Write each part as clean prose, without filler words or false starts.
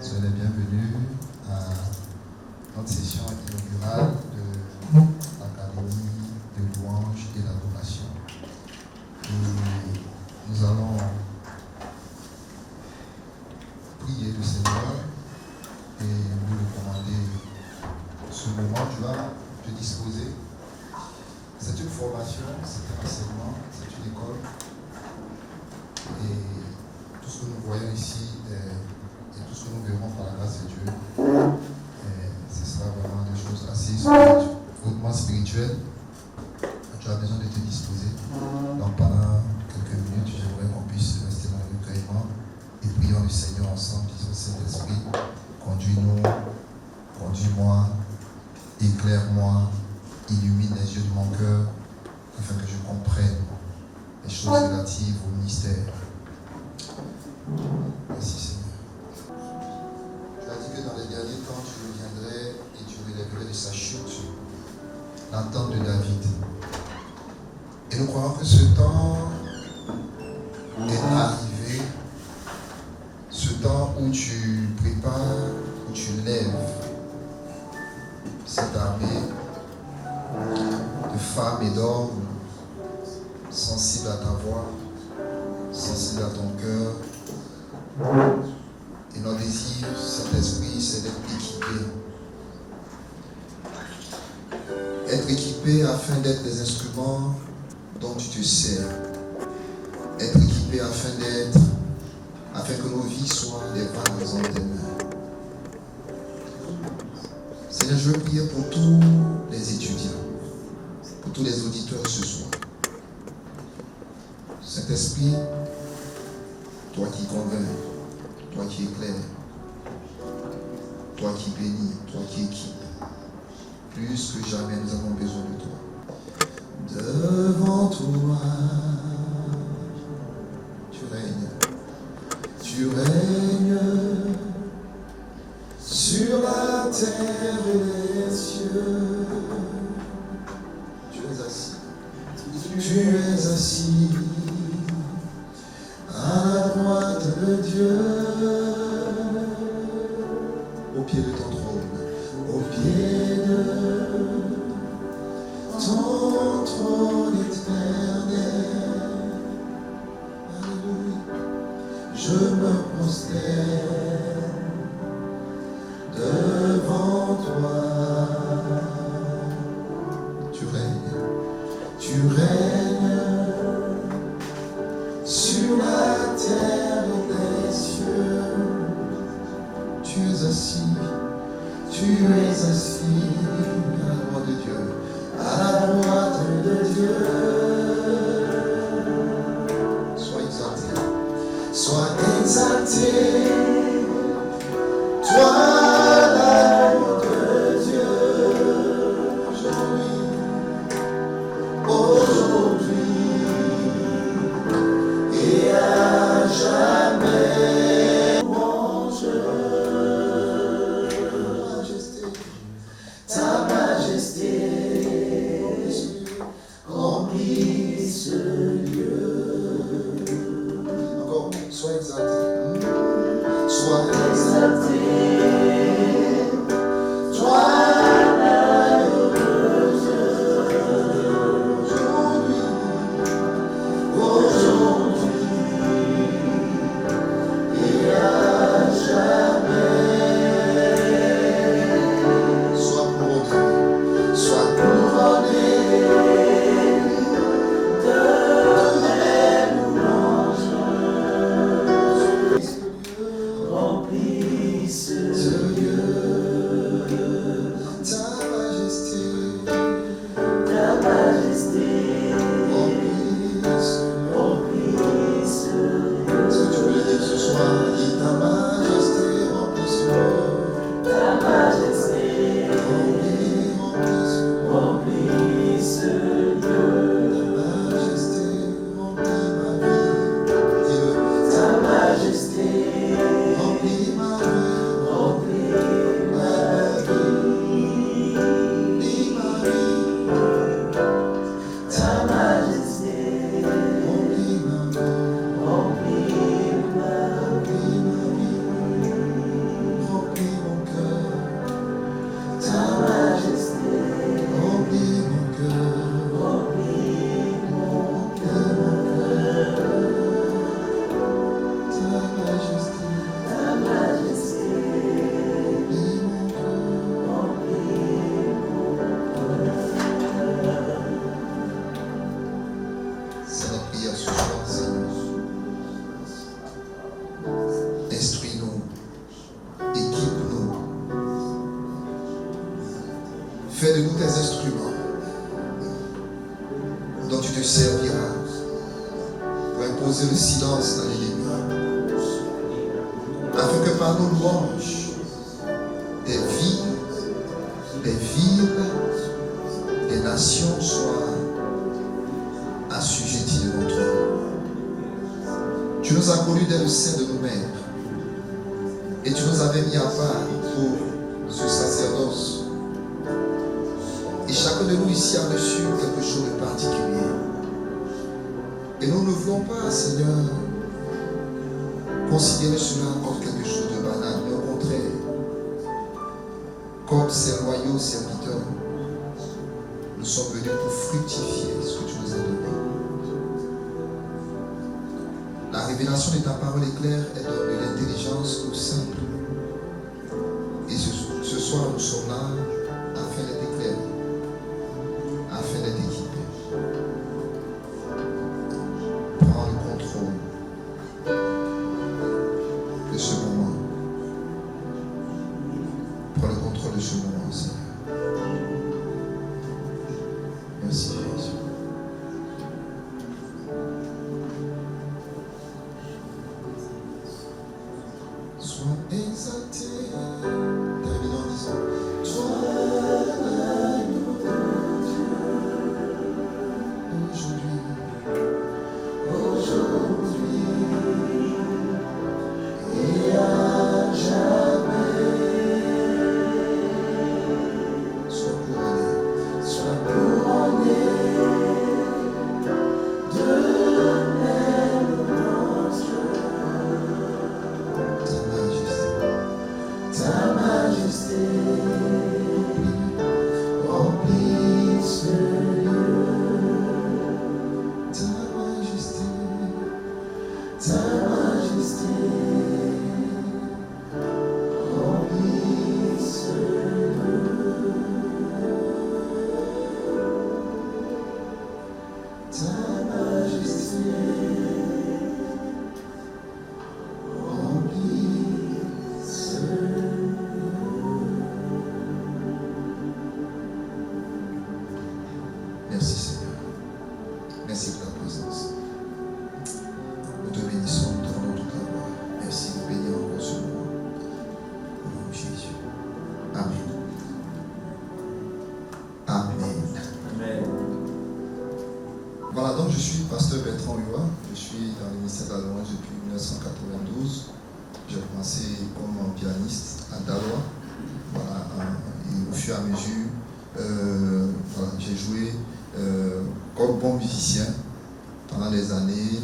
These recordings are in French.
Soyez les bienvenus à notre session inaugurale de l'Académie de louange et d'adoration. Et nous allons prier le Seigneur et vous recommander ce moment. Tu vas te disposer. C'est une formation, c'est un enseignement, c'est une école. Et tout ce que nous voyons ici et tout ce que nous verrons par la grâce de Dieu, ce sera vraiment des choses assez hautement spirituelles. Tu as besoin de te disposer. Donc pendant quelques minutes, j'aimerais qu'on puisse rester dans le recueillement et prions le Seigneur ensemble, disons Saint-Esprit, conduis-nous, conduis-moi, éclaire-moi, illumine les yeux de mon cœur, afin que je comprenne les choses relatives au ministère. Merci Seigneur. Tu as dit que dans les derniers temps, tu reviendrais et tu relèverais de sa chute l'entente de David. Et nous croyons que ce temps est arrivé, ce temps où tu prépares, où tu lèves cette armée de femmes et d'hommes sensibles à ta voix, sensibles à ton cœur. Et notre désir, Saint-Esprit, c'est d'être équipé. Être équipé afin d'être des instruments dont tu te sers. Être équipé afin que nos vies soient des vases en tes mains. Seigneur, je veux prier pour tous les étudiants, pour tous les auditeurs ce soir. Saint-Esprit, toi qui convaincs, toi qui éclaires, toi qui bénis, toi qui équipes, plus que jamais nous avons besoin de toi. Devant toi, tu règnes sur la terre et les cieux. Tu es assis à la droite de Dieu, au pied de ton trône, au pied de ton trône éternel. Alléluia. Je me prosterne devant toi. Tu règnes sur la terre et les cieux. Tu es assis à la droite de Dieu, à la droite de Dieu. Sois exalté, toi l'agneau de Dieu, aujourd'hui et à jamais. Louange, ta majesté remplit ce lieu. Encore, sois exalté. Sois exalté. Toi l'agneau de Dieu. Aujourd'hui et à jamais. Sois couronné de tous tes instruments dont tu te serviras pour imposer le silence dans les lieux, afin que par nos louanges, des villes, des nations soient assujetties devant toi. Tu nous as connus dès le sein de nos mères et tu nous avais mis à part pour ce sacerdoce. Et chacun de nous ici a reçu quelque chose de particulier. Et nous ne voulons pas, Seigneur, considérer cela comme quelque chose de banal, mais au contraire, comme ces loyaux serviteurs, nous sommes venus pour fructifier ce que tu nous as donné. La révélation de ta parole est claire, elle donne de l'intelligence au simple. Et ce soir, nous sommes là afin d'être éclairés, afin d'être équipés. Prends le contrôle de ce moment. Prends le contrôle de ce moment, Seigneur. Merci, Jésus. Sois exalté. Terminons en disant, toi, l'agneau de Dieu, aujourd'hui et à jamais. Sois couronné de belles grâces. Ta majesté remplit ce lieu. Ta majesté remplit ce lieu. Ta majesté remplit ce lieu. Merci Seigneur. Merci pour ta présence. Nous te bénissons, nous te rendons toute la gloire. Merci de bénir encore ce moment. Au nom de Jésus. Amen. Amen. Voilà, donc je suis pasteur Bertrand Huwa. Je suis dans le ministère de la louange depuis 1992. J'ai commencé comme pianiste à Daloa. Voilà, et au fur et à mesure, voilà, j'ai joué comme bon musicien pendant des années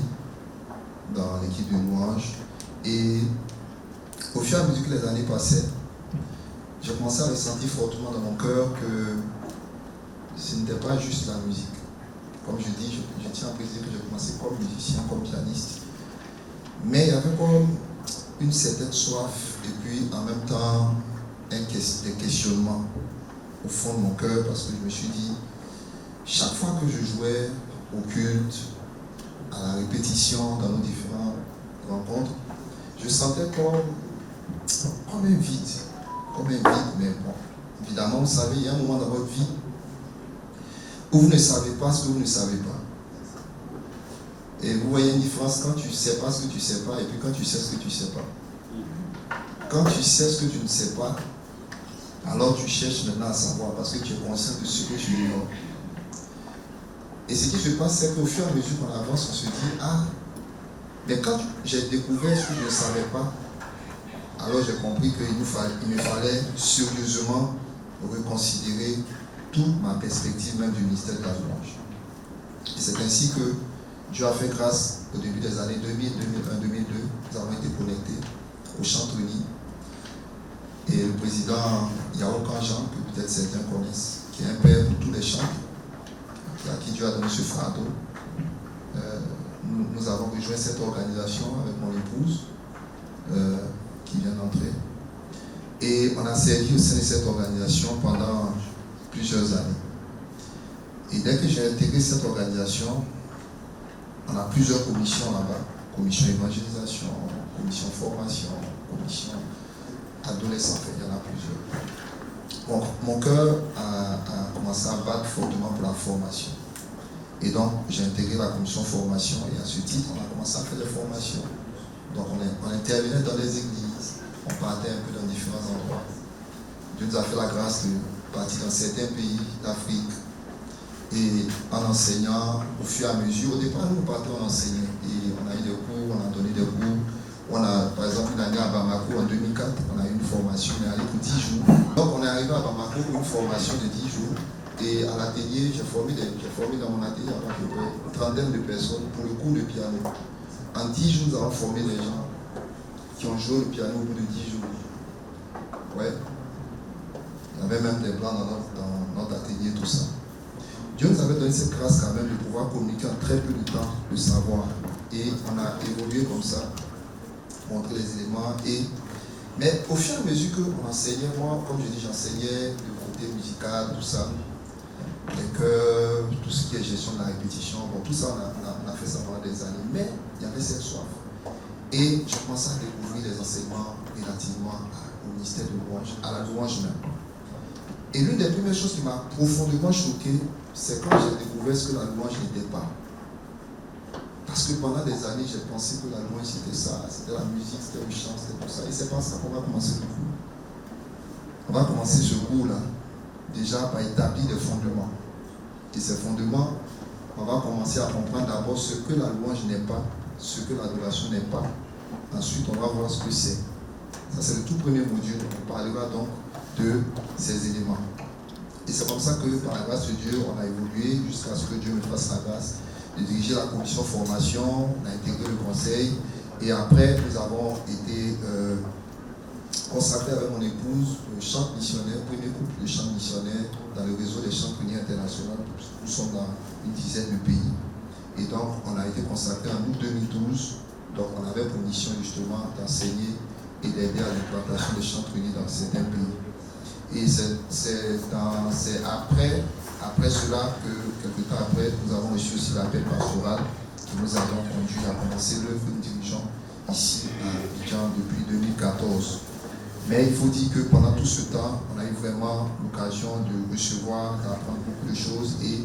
dans l'équipe de louange. Et au fur et à mesure que les années passaient, j'ai commencé à ressentir fortement dans mon cœur que ce n'était pas juste la musique. Comme je dis, je tiens à préciser que j'ai commencé comme musicien, comme pianiste. Mais il y avait comme une certaine soif et puis en même temps des questionnements au fond de mon cœur, parce que je me suis dit, chaque fois que je jouais au culte, à la répétition, dans nos différentes rencontres, je sentais comme un vide, mais bon, évidemment, vous savez, il y a un moment dans votre vie où vous ne savez pas ce que vous ne savez pas. Et vous voyez une différence quand tu ne sais pas ce que tu ne sais pas et puis quand tu sais ce que tu ne sais pas. Quand tu sais ce que tu ne sais pas, alors tu cherches maintenant à savoir parce que tu es conscient de ce que tu ignores. Et ce qui se passe, c'est qu'au fur et à mesure qu'on avance, on se dit, ah, mais quand j'ai découvert ce que je ne savais pas, alors j'ai compris qu'il me fallait sérieusement reconsidérer toute ma perspective même du ministère de la louange. Et c'est ainsi que Dieu a fait grâce au début des années 2000, 2001, 2002. Nous avons été connectés au Chantoni. Et le président Yao Kanjan, que peut-être certains connaissent, qui est un père pour tous les chants, à qui Dieu a donné ce fardeau. Nous avons rejoint cette organisation avec mon épouse qui vient d'entrer. Et on a servi au sein de cette organisation pendant plusieurs années. Et dès que j'ai intégré cette organisation, on a plusieurs commissions là-bas. Commission évangélisation, commission formation, commission adolescent, il y en a plusieurs. mon cœur a commencé à battre fortement pour la formation. Et donc, j'ai intégré la commission formation et à ce titre, on a commencé à faire des formations. Donc, on intervenait dans les églises, on partait un peu dans différents endroits. Dieu nous a fait la grâce de partir dans certains pays d'Afrique. Et en enseignant au fur et à mesure, au départ, nous partons enseigner. Et on a eu des cours, on a donné des cours. On a, par exemple, une année à Bamako en 2004, on a eu une formation, on est allé pour 10 jours. Donc, on est arrivé à Bamako pour une formation de 10 jours. Et à l'atelier, j'ai formé dans mon atelier à peu près une trentaine de personnes pour le cours de piano. En 10 jours, nous avons formé des gens qui ont joué le piano au bout de 10 jours. Ouais. Il y avait même des plans dans notre atelier, tout ça. Dieu nous avait donné cette grâce quand même de pouvoir communiquer en très peu de temps le savoir. Et on a évolué comme ça, montrer les éléments. Mais au fur et à mesure qu'on enseignait, moi, comme je dis, j'enseignais le côté musical, tout ça, les chœurs, tout ce qui est gestion de la répétition, bon, tout ça, on a fait ça pendant des années. Mais il y avait cette soif. Et je commençais à découvrir les enseignements relativement au ministère de louange, à la louange même. Et l'une des premières choses qui m'a profondément choqué, c'est quand j'ai découvert ce que la louange n'était pas. Parce que pendant des années, j'ai pensé que la louange c'était ça, c'était la musique, c'était le chant, c'était tout ça. Et c'est pas ça qu'on va commencer le cours. On va commencer ce cours-là, déjà par établir des fondements. Et ces fondements, on va commencer à comprendre d'abord ce que la louange n'est pas, ce que l'adoration n'est pas. Ensuite, on va voir ce que c'est. Ça, c'est le tout premier module. On parlera donc de ces éléments. Et c'est comme ça que, par la grâce de Dieu, on a évolué jusqu'à ce que Dieu me fasse la grâce de diriger la commission formation, on a intégré le conseil, et après, nous avons été consacrés avec mon épouse le chant missionnaire, premier couple de chant missionnaire dans le réseau des chants pruniers internationaux. Nous sommes dans une dizaine de pays. Et donc, on a été consacrés en août 2012. Donc, on avait pour mission justement d'enseigner et d'aider à l'implantation des chants pruniers dans certains pays. Et c'est après cela que, quelque temps après, nous avons reçu aussi l'appel pastoral qui nous a donc conduit à commencer l'œuvre que nous dirigeons ici à Abidjan depuis 2014. Mais il faut dire que pendant tout ce temps, on a eu vraiment l'occasion de recevoir, d'apprendre beaucoup de choses. Et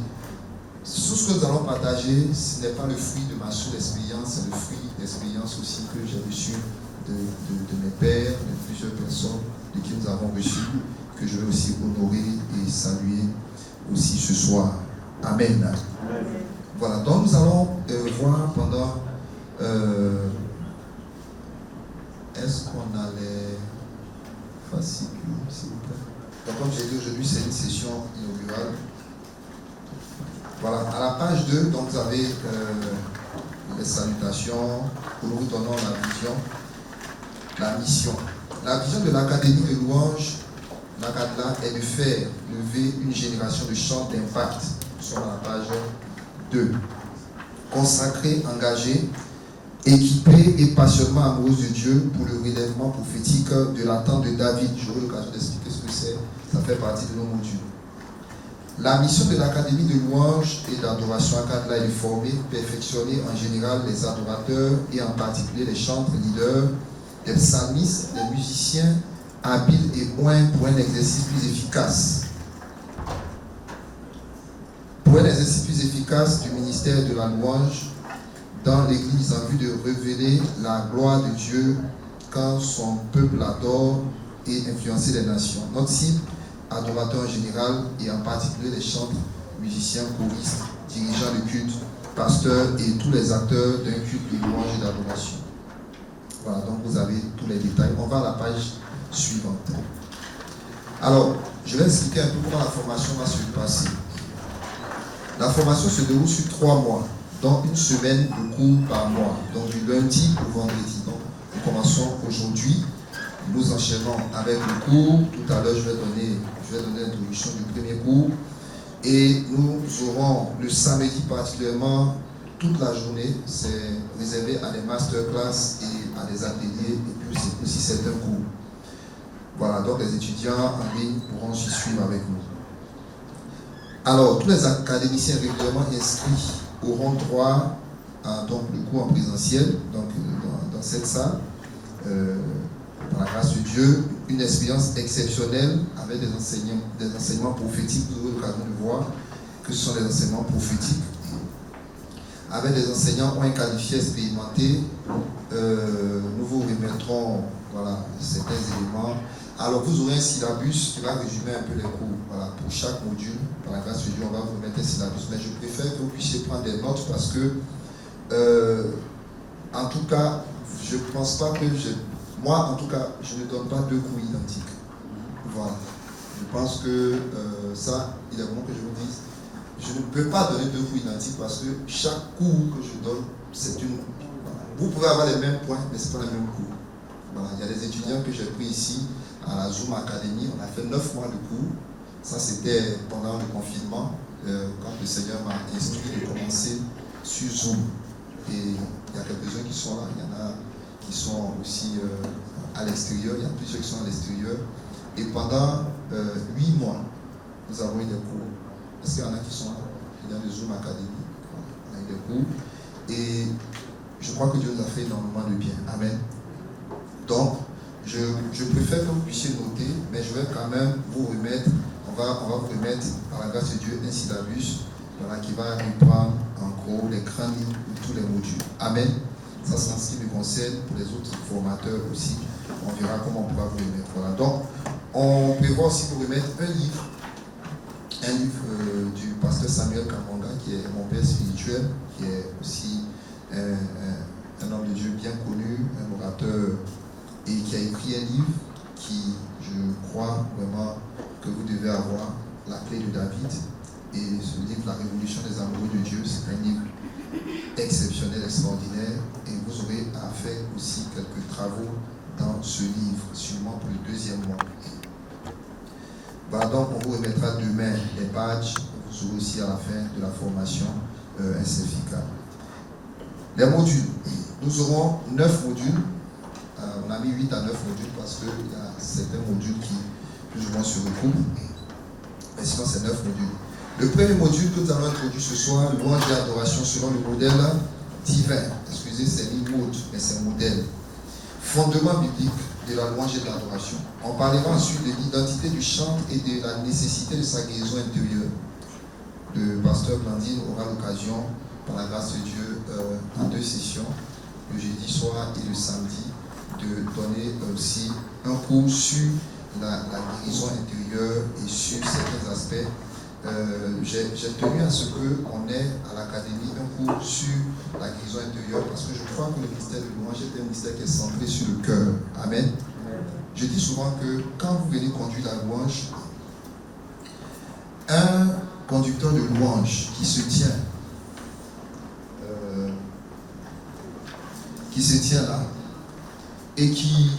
tout ce que nous allons partager, ce n'est pas le fruit de ma seule expérience, c'est le fruit d'expérience aussi que j'ai reçu de mes pères, de plusieurs personnes de qui nous avons reçu, que je vais aussi honorer et saluer aussi ce soir. Amen. Amen. Voilà, donc nous allons voir pendant... est-ce qu'on a les fascicules, s'il vous plaît? Donc, comme j'ai dit aujourd'hui, c'est une session inaugurale. Voilà, à la page 2, donc vous avez les salutations, où nous donnons la vision, la mission. La vision de l'Académie de louange, l'ACADLA, est de faire lever une génération de chants d'impact. Nous sommes à la page 2. Consacrés, engagés, équipés et passionnément amoureux de Dieu pour le relèvement prophétique de l'attente de David. J'aurai l'occasion d'expliquer ce que c'est. Ça fait partie de nos modules. La mission de l'Académie de louange et d'adoration ACADLA est de former, perfectionner en général les adorateurs et en particulier les chantres leaders, les psalmistes, les musiciens habiles et moins pour un exercice plus efficace. Pour un exercice plus efficace du ministère de la louange dans l'Église en vue de révéler la gloire de Dieu quand son peuple adore et influencer les nations. Notre cible, adorateurs en général et en particulier les chantres, musiciens, choristes, dirigeants de culte, pasteurs et tous les acteurs d'un culte de louange et d'adoration. Voilà, donc vous avez tous les détails. On va à la page suivante. Alors, je vais expliquer un peu comment la formation va se passer. La formation se déroule sur 3 mois, donc une semaine de cours par mois, donc du lundi au vendredi. Donc, nous commençons aujourd'hui. Nous enchaînons avec le cours. Tout à l'heure, je vais donner l'introduction du premier cours. Et nous aurons le samedi particulièrement toute la journée. C'est réservé à des masterclass et à des ateliers et puis aussi certains cours. Voilà, donc les étudiants en ligne pourront s'y suivre avec nous. Alors, tous les académiciens régulièrement inscrits auront droit à donc, le cours en présentiel, donc dans cette salle. par la grâce de Dieu, une expérience exceptionnelle avec des enseignements prophétiques. Vous aurez l'occasion de voir que ce sont des enseignements prophétiques. Avec des enseignants ont qualifié expérimentés, nous vous remettrons certains éléments. Alors vous aurez un syllabus qui va résumer un peu les cours. Voilà, pour chaque module, par la grâce de Dieu, on va vous remettre un syllabus. Mais je préfère que vous puissiez prendre des notes parce que, en tout cas, je ne pense pas que moi, en tout cas, je ne donne pas deux cours identiques. Voilà. Je pense que ça, il est bon que je vous dise. Je ne peux pas donner deux cours identiques parce que chaque cours que je donne, c'est une... Voilà. Vous pouvez avoir les mêmes points, mais ce n'est pas les mêmes cours. Voilà. Il y a des étudiants que j'ai pris ici à la Zoom Academy. On a fait 9 mois de cours. Ça, c'était pendant le confinement, quand le Seigneur m'a instruit de commencer sur Zoom. Et il y a quelques-uns qui sont là. Il y en a qui sont aussi à l'extérieur. Il y a plusieurs qui sont à l'extérieur. Et pendant 8 mois, nous avons eu des cours. Est-ce qu'il y en a qui sont là? Il y a le Zoom Academy. On a eu des cours. Et je crois que Dieu nous a fait énormément de bien. Amen. Donc, je préfère que vous puissiez noter, mais je vais quand même vous remettre, on va vous remettre, par la grâce de Dieu, un syllabus qui va reprendre en gros les grandes lignes de tous les modules. Amen. Ça, c'est en ce qui me concerne. Pour les autres formateurs aussi, on verra comment on pourra vous remettre. Voilà. Donc, on prévoit aussi vous remettre un livre du pasteur Samuel Kamonga, qui est mon père spirituel, qui est aussi un homme de Dieu bien connu, un orateur, et qui a écrit un livre qui, je crois vraiment que vous devez avoir, La clé de David. Et ce livre, La révolution des amoureux de Dieu, c'est un livre exceptionnel, extraordinaire, et vous aurez à faire aussi quelques travaux dans ce livre, sûrement pour le 2e mois. Voilà, donc on vous remettra demain les badges, vous aurez aussi à la fin de la formation un certificat. Les modules, nous aurons 9 modules. On a mis 8 à 9 modules parce qu'il y a certains modules qui plus ou moins se recoupent. Mais sinon, c'est 9 modules. Le premier module que nous allons introduire ce soir, louange et adoration selon le modèle divin. Excusez, c'est ni mode, mais c'est modèle. Fondement biblique de la louange et de l'adoration. On parlera ensuite de l'identité du chant et de la nécessité de sa guérison intérieure. Le pasteur Blandine aura l'occasion, par la grâce de Dieu, en 2 sessions, le jeudi soir et le samedi, de donner aussi un cours sur la guérison intérieure et sur certains aspects. J'ai tenu à ce qu'on ait à l'académie un cours sur la guérison intérieure parce que je crois que le ministère de louange est un ministère qui est centré sur le cœur. Amen. Je dis souvent que quand vous venez conduire la louange, un conducteur de louange qui se tient là et qui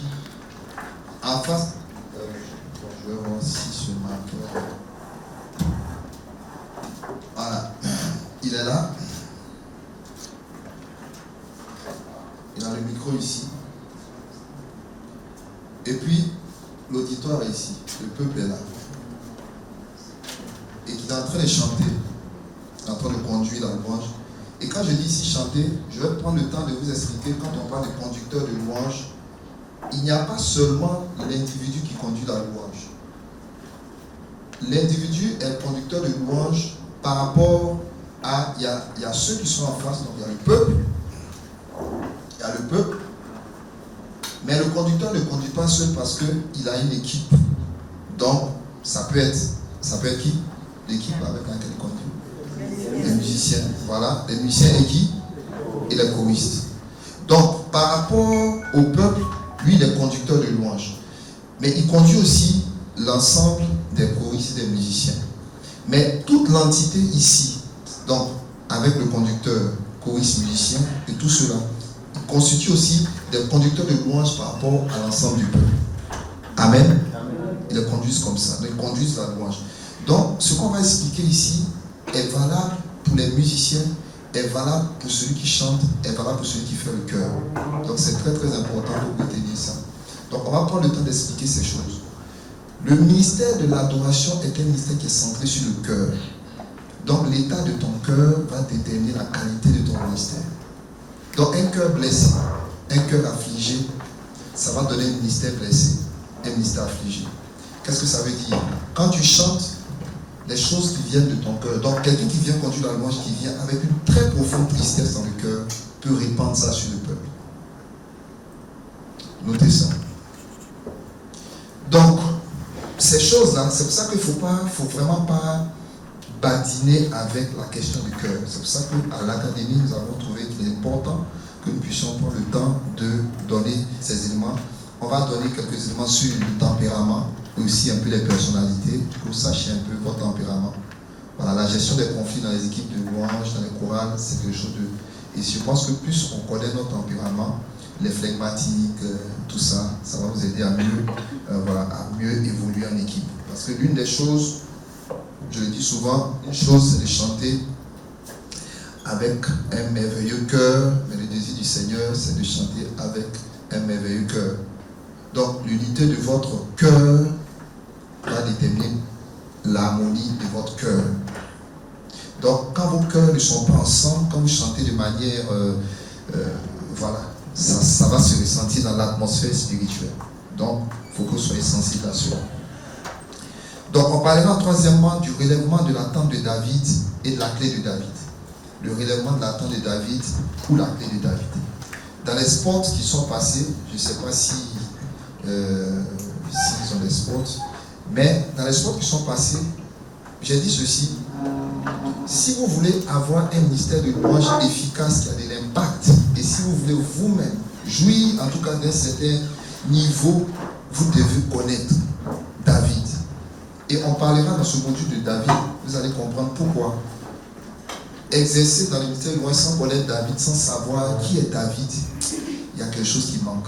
en face, je vais voir si ce marqueur, voilà, il est là, il a le micro ici, et puis l'auditoire est ici, le peuple est là, et qu'il est en train de chanter, en train de conduire la louange. Et quand je dis ici chanter, je vais prendre le temps de vous expliquer, quand on parle de conducteur de louange, il n'y a pas seulement l'individu qui conduit la louange. L'individu est le conducteur de louange par rapport à, il y a ceux qui sont en face, donc il y a le peuple, mais le conducteur ne conduit pas seul parce qu'il a une équipe. Donc, ça peut être qui? L'équipe avec laquelle il conduit. Les musiciens, voilà, les musiciens et qui? Et les choristes. Donc, par rapport au peuple, lui, il est conducteur de louange. Mais il conduit aussi l'ensemble des choristes et des musiciens. Mais toute l'entité ici, donc, avec le conducteur, choriste, musicien, et tout cela, il constitue aussi des conducteurs de louange par rapport à l'ensemble du peuple. Amen. Ils les conduisent comme ça, ils conduisent la louange. Donc, ce qu'on va expliquer ici est valable pour les musiciens, est valable pour celui qui chante, est valable pour celui qui fait le chœur. Donc c'est très très important de retenir ça. Donc on va prendre le temps d'expliquer ces choses. Le ministère de l'adoration est un ministère qui est centré sur le cœur. Donc l'état de ton cœur va déterminer la qualité de ton ministère. Donc un cœur blessé, un cœur affligé, ça va donner un ministère blessé, un ministère affligé. Qu'est-ce que ça veut dire? Quand tu chantes, les choses qui viennent de ton cœur. Donc, quelqu'un qui vient conduire la louange, qui vient avec une très profonde tristesse dans le cœur, peut répandre ça sur le peuple. Notez ça. Donc, ces choses-là, c'est pour ça qu'il ne faut vraiment pas badiner avec la question du cœur. C'est pour ça qu'à l'académie, nous avons trouvé qu'il est important que nous puissions prendre le temps de donner ces éléments. On va donner quelques éléments sur le tempérament, et aussi un peu les personnalités, pour que vous sachiez un peu votre tempérament. Voilà, la gestion des conflits dans les équipes de louange, dans les chorales, c'est quelque chose de... Et je pense que plus on connaît notre tempérament, les flegmatiques, tout ça, ça va vous aider à mieux évoluer en équipe. Parce que l'une des choses, je le dis souvent, une chose c'est de chanter avec un merveilleux cœur, mais le désir du Seigneur c'est de chanter avec un merveilleux cœur. Donc l'unité de votre cœur va déterminer l'harmonie de votre cœur. Donc quand vos cœurs ne sont pas ensemble, quand vous chantez de manière, ça va se ressentir dans l'atmosphère spirituelle. Donc il faut que vous soyez sensibles à cela. Donc on parlera troisièmement du relèvement de la tente de David et de la clé de David. Le relèvement de la tente de David ou la clé de David. Dans les spots qui sont passés, je ne sais pas si ils ont des spots, mais dans les spots qui sont passés, j'ai dit ceci: si vous voulez avoir un ministère de louange efficace qui a de l'impact, et si vous voulez vous-même jouir en tout cas d'un certain niveau, vous devez connaître David. Et on parlera dans ce module de David, vous allez comprendre pourquoi. Exercer dans le ministère de louange sans connaître David, sans savoir qui est David, il y a quelque chose qui manque.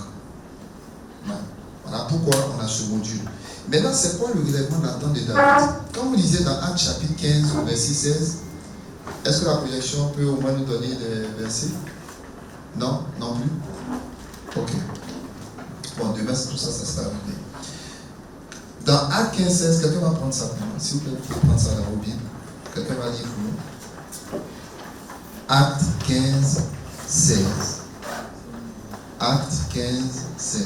Voilà pourquoi on a ce module. Maintenant, c'est quoi le relèvement de la tente de David? Quand vous lisez dans Actes chapitre 15, verset 16, est-ce que la projection peut au moins nous donner des versets? Non? Non plus? Ok. Bon, demain, tout ça, ça sera arrivé. Dans Actes 15, 16, quelqu'un va prendre ça pour moi. S'il vous plaît, vous pouvez prendre ça dans vos Bibles. Quelqu'un va lire pour nous. Actes 15, 16. Actes 15, 16.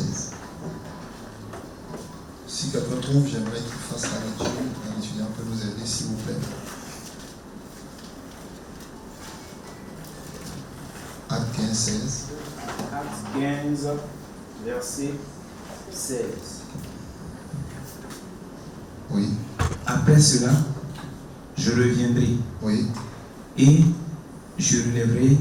Si quelqu'un trouve, j'aimerais qu'il fasse la lecture. Un étudiant peut nous aider, s'il vous plaît. Actes 15, 16. Actes 15, verset 16. Oui. Après cela, je reviendrai. Oui. Et je relèverai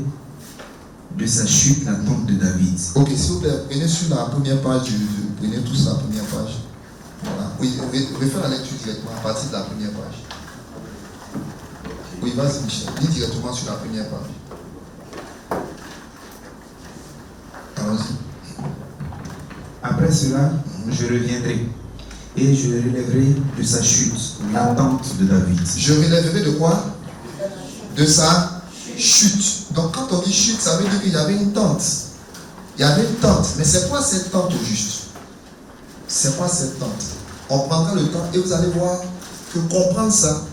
de sa chute la tente de David. Ok, s'il vous plaît, prenez sur la première page, prenez tous la première page. Voilà. Oui, refais la lecture directement à partir de la première page. Oui, vas-y Michel, lis directement sur la première page. Allons-y. Après cela, je reviendrai et je relèverai de sa chute la tente de David. Je relèverai de quoi? De sa chute. Donc quand on dit chute, ça veut dire qu'il y avait une tente. Il y avait une tente. Mais c'est quoi cette tente au juste? C'est quoi cette tente? On prendra le temps et vous allez voir que comprendre ça,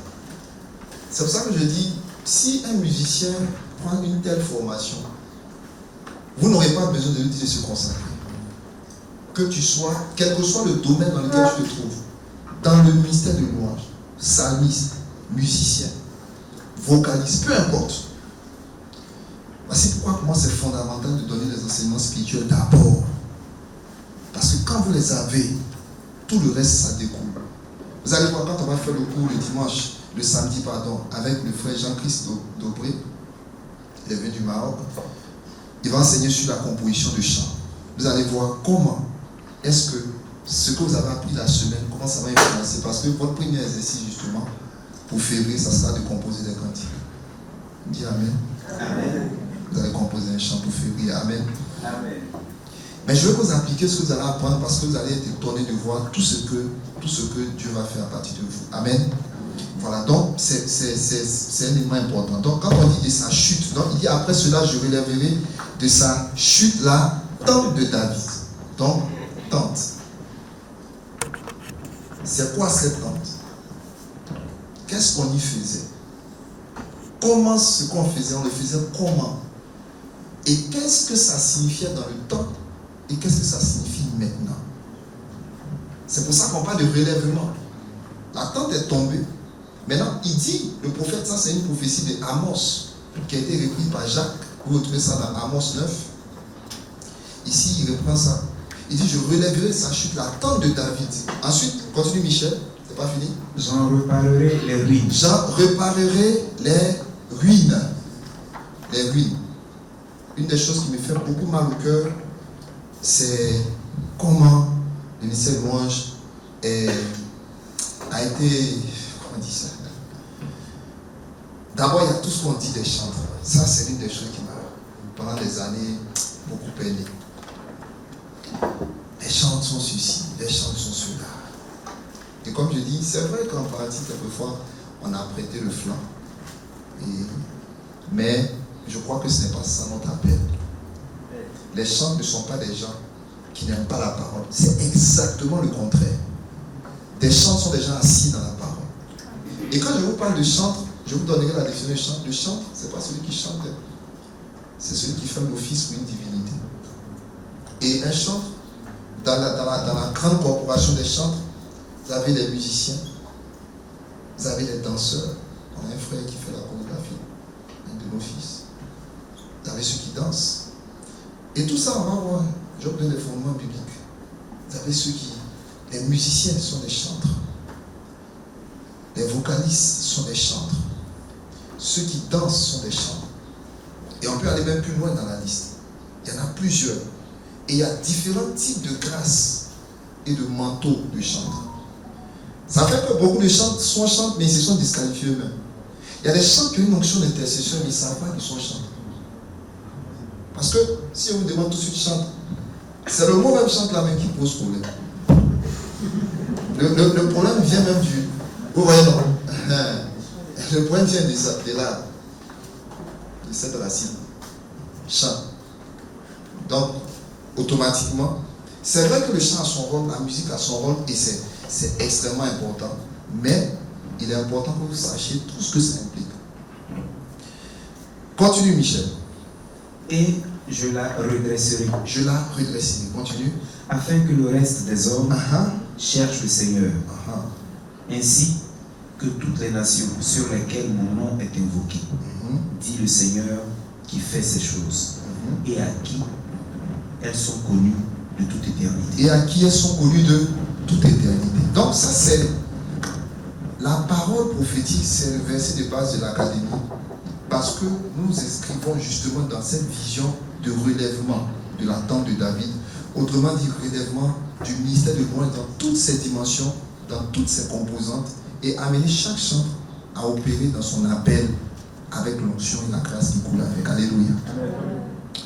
c'est pour ça que je dis, si un musicien prend une telle formation, vous n'aurez pas besoin de lui dire de se consacrer. Que tu sois, quel que soit le domaine dans lequel tu te trouves, dans le ministère de louange, psalmiste, musicien, vocaliste, peu importe. Voici pourquoi pour moi c'est fondamental de donner les enseignements spirituels d'abord. Parce que quand vous les avez, tout le reste ça découle. Vous allez voir quand on va faire le cours le dimanche, le samedi pardon, avec le frère Jean-Christ Dobré, il est venu du Maroc, il va enseigner sur la composition de chants. Vous allez voir comment est-ce que ce que vous avez appris la semaine, comment ça va influencer. Parce que votre premier exercice justement, pour février, ça sera de composer des cantiques. Dis Amen. Amen. Vous allez composer un chant pour février. Amen. Amen. Mais je vais vous appliquer ce que vous allez apprendre parce que vous allez être étonné de voir tout ce que Dieu va faire à partir de vous. Amen. Voilà, donc c'est un élément important. Donc quand on dit de sa chute, donc il dit après cela je relèverai de sa chute la tente de David. Donc, tente. C'est quoi cette tente? Qu'est-ce qu'on y faisait? Comment ce qu'on faisait, on le faisait comment? Et qu'est-ce que ça signifiait dans le temps? Et qu'est-ce que ça signifie maintenant. C'est pour ça qu'on parle de relèvement. La tente est tombée. Maintenant, il dit, le prophète, ça c'est une prophétie de Amos, qui a été reprise par Jacques. Vous retrouvez ça dans Amos 9. Ici, il reprend ça. Il dit, je relèverai sa chute, la tente de David. Ensuite, continue Michel, c'est pas fini. J'en réparerai les ruines. J'en réparerai les ruines. Les ruines. Une des choses qui me fait beaucoup mal au cœur, c'est comment le ministère de louange a été, comment on dit ça? D'abord, il y a tout ce qu'on dit des chantres. Ça, c'est l'une des choses qui m'a, pendant des années, beaucoup peiné. Les chants sont ceux-ci, les chants sont ceux-là. Et comme je dis, c'est vrai qu'en pratique, quelquefois, on a prêté le flanc. Mais je crois que ce n'est pas ça notre appel. Les chants ne sont pas des gens qui n'aiment pas la parole. C'est exactement le contraire. Des chants sont des gens assis dans la parole. Et quand je vous parle de chantre, je vous donnerai la définition de chantre. Le chantre, ce n'est pas celui qui chante, c'est celui qui fait l'office pour une divinité. Et un chantre, dans la grande corporation des chantres, vous avez les musiciens, vous avez les danseurs. On a un frère qui fait la chorégraphie, un de nos fils. Vous avez ceux qui dansent. Et tout ça, on va voir. Je vous donne les fondements bibliques. Vous avez ceux qui... Les musiciens sont des chantres. Les vocalistes sont des chantres. Ceux qui dansent sont des chantres. Et on peut aller même plus loin dans la liste. Il y en a plusieurs. Et il y a différents types de grâces et de manteaux de chantres. Ça fait que beaucoup de chantres sont chantres, mais ils se sont disqualifiés eux-mêmes. Il y a des chantres qui ont une onction d'intercession, mais ils ne savent pas qu'ils sont chantres. Parce que si on vous demande tout de suite chante, c'est le mot même chante là même qui pose problème. Le problème vient même du... Vous voyez non? Le problème vient de là, de cette racine. Chant. Donc, automatiquement, c'est vrai que le chant a son rôle, la musique a son rôle, et c'est extrêmement important. Mais il est important que vous sachiez tout ce que ça implique. Continue, Michel. Et je la redresserai. Je la redresserai. Continue. Afin que le reste des hommes cherche le Seigneur. Ainsi que toutes les nations sur lesquelles mon nom est invoqué, dit le Seigneur qui fait ces choses, et à qui elles sont connues de toute éternité. Et à qui elles sont connues de toute éternité. Donc ça c'est la parole prophétique, c'est le verset de base de l'Académie. Parce que nous nous inscrivons justement dans cette vision de relèvement de la tente de David. Autrement dit, relèvement du ministère de louange dans toutes ses dimensions, dans toutes ses composantes, et amener chaque chantre à opérer dans son appel avec l'onction et la grâce qui coule avec. Alléluia.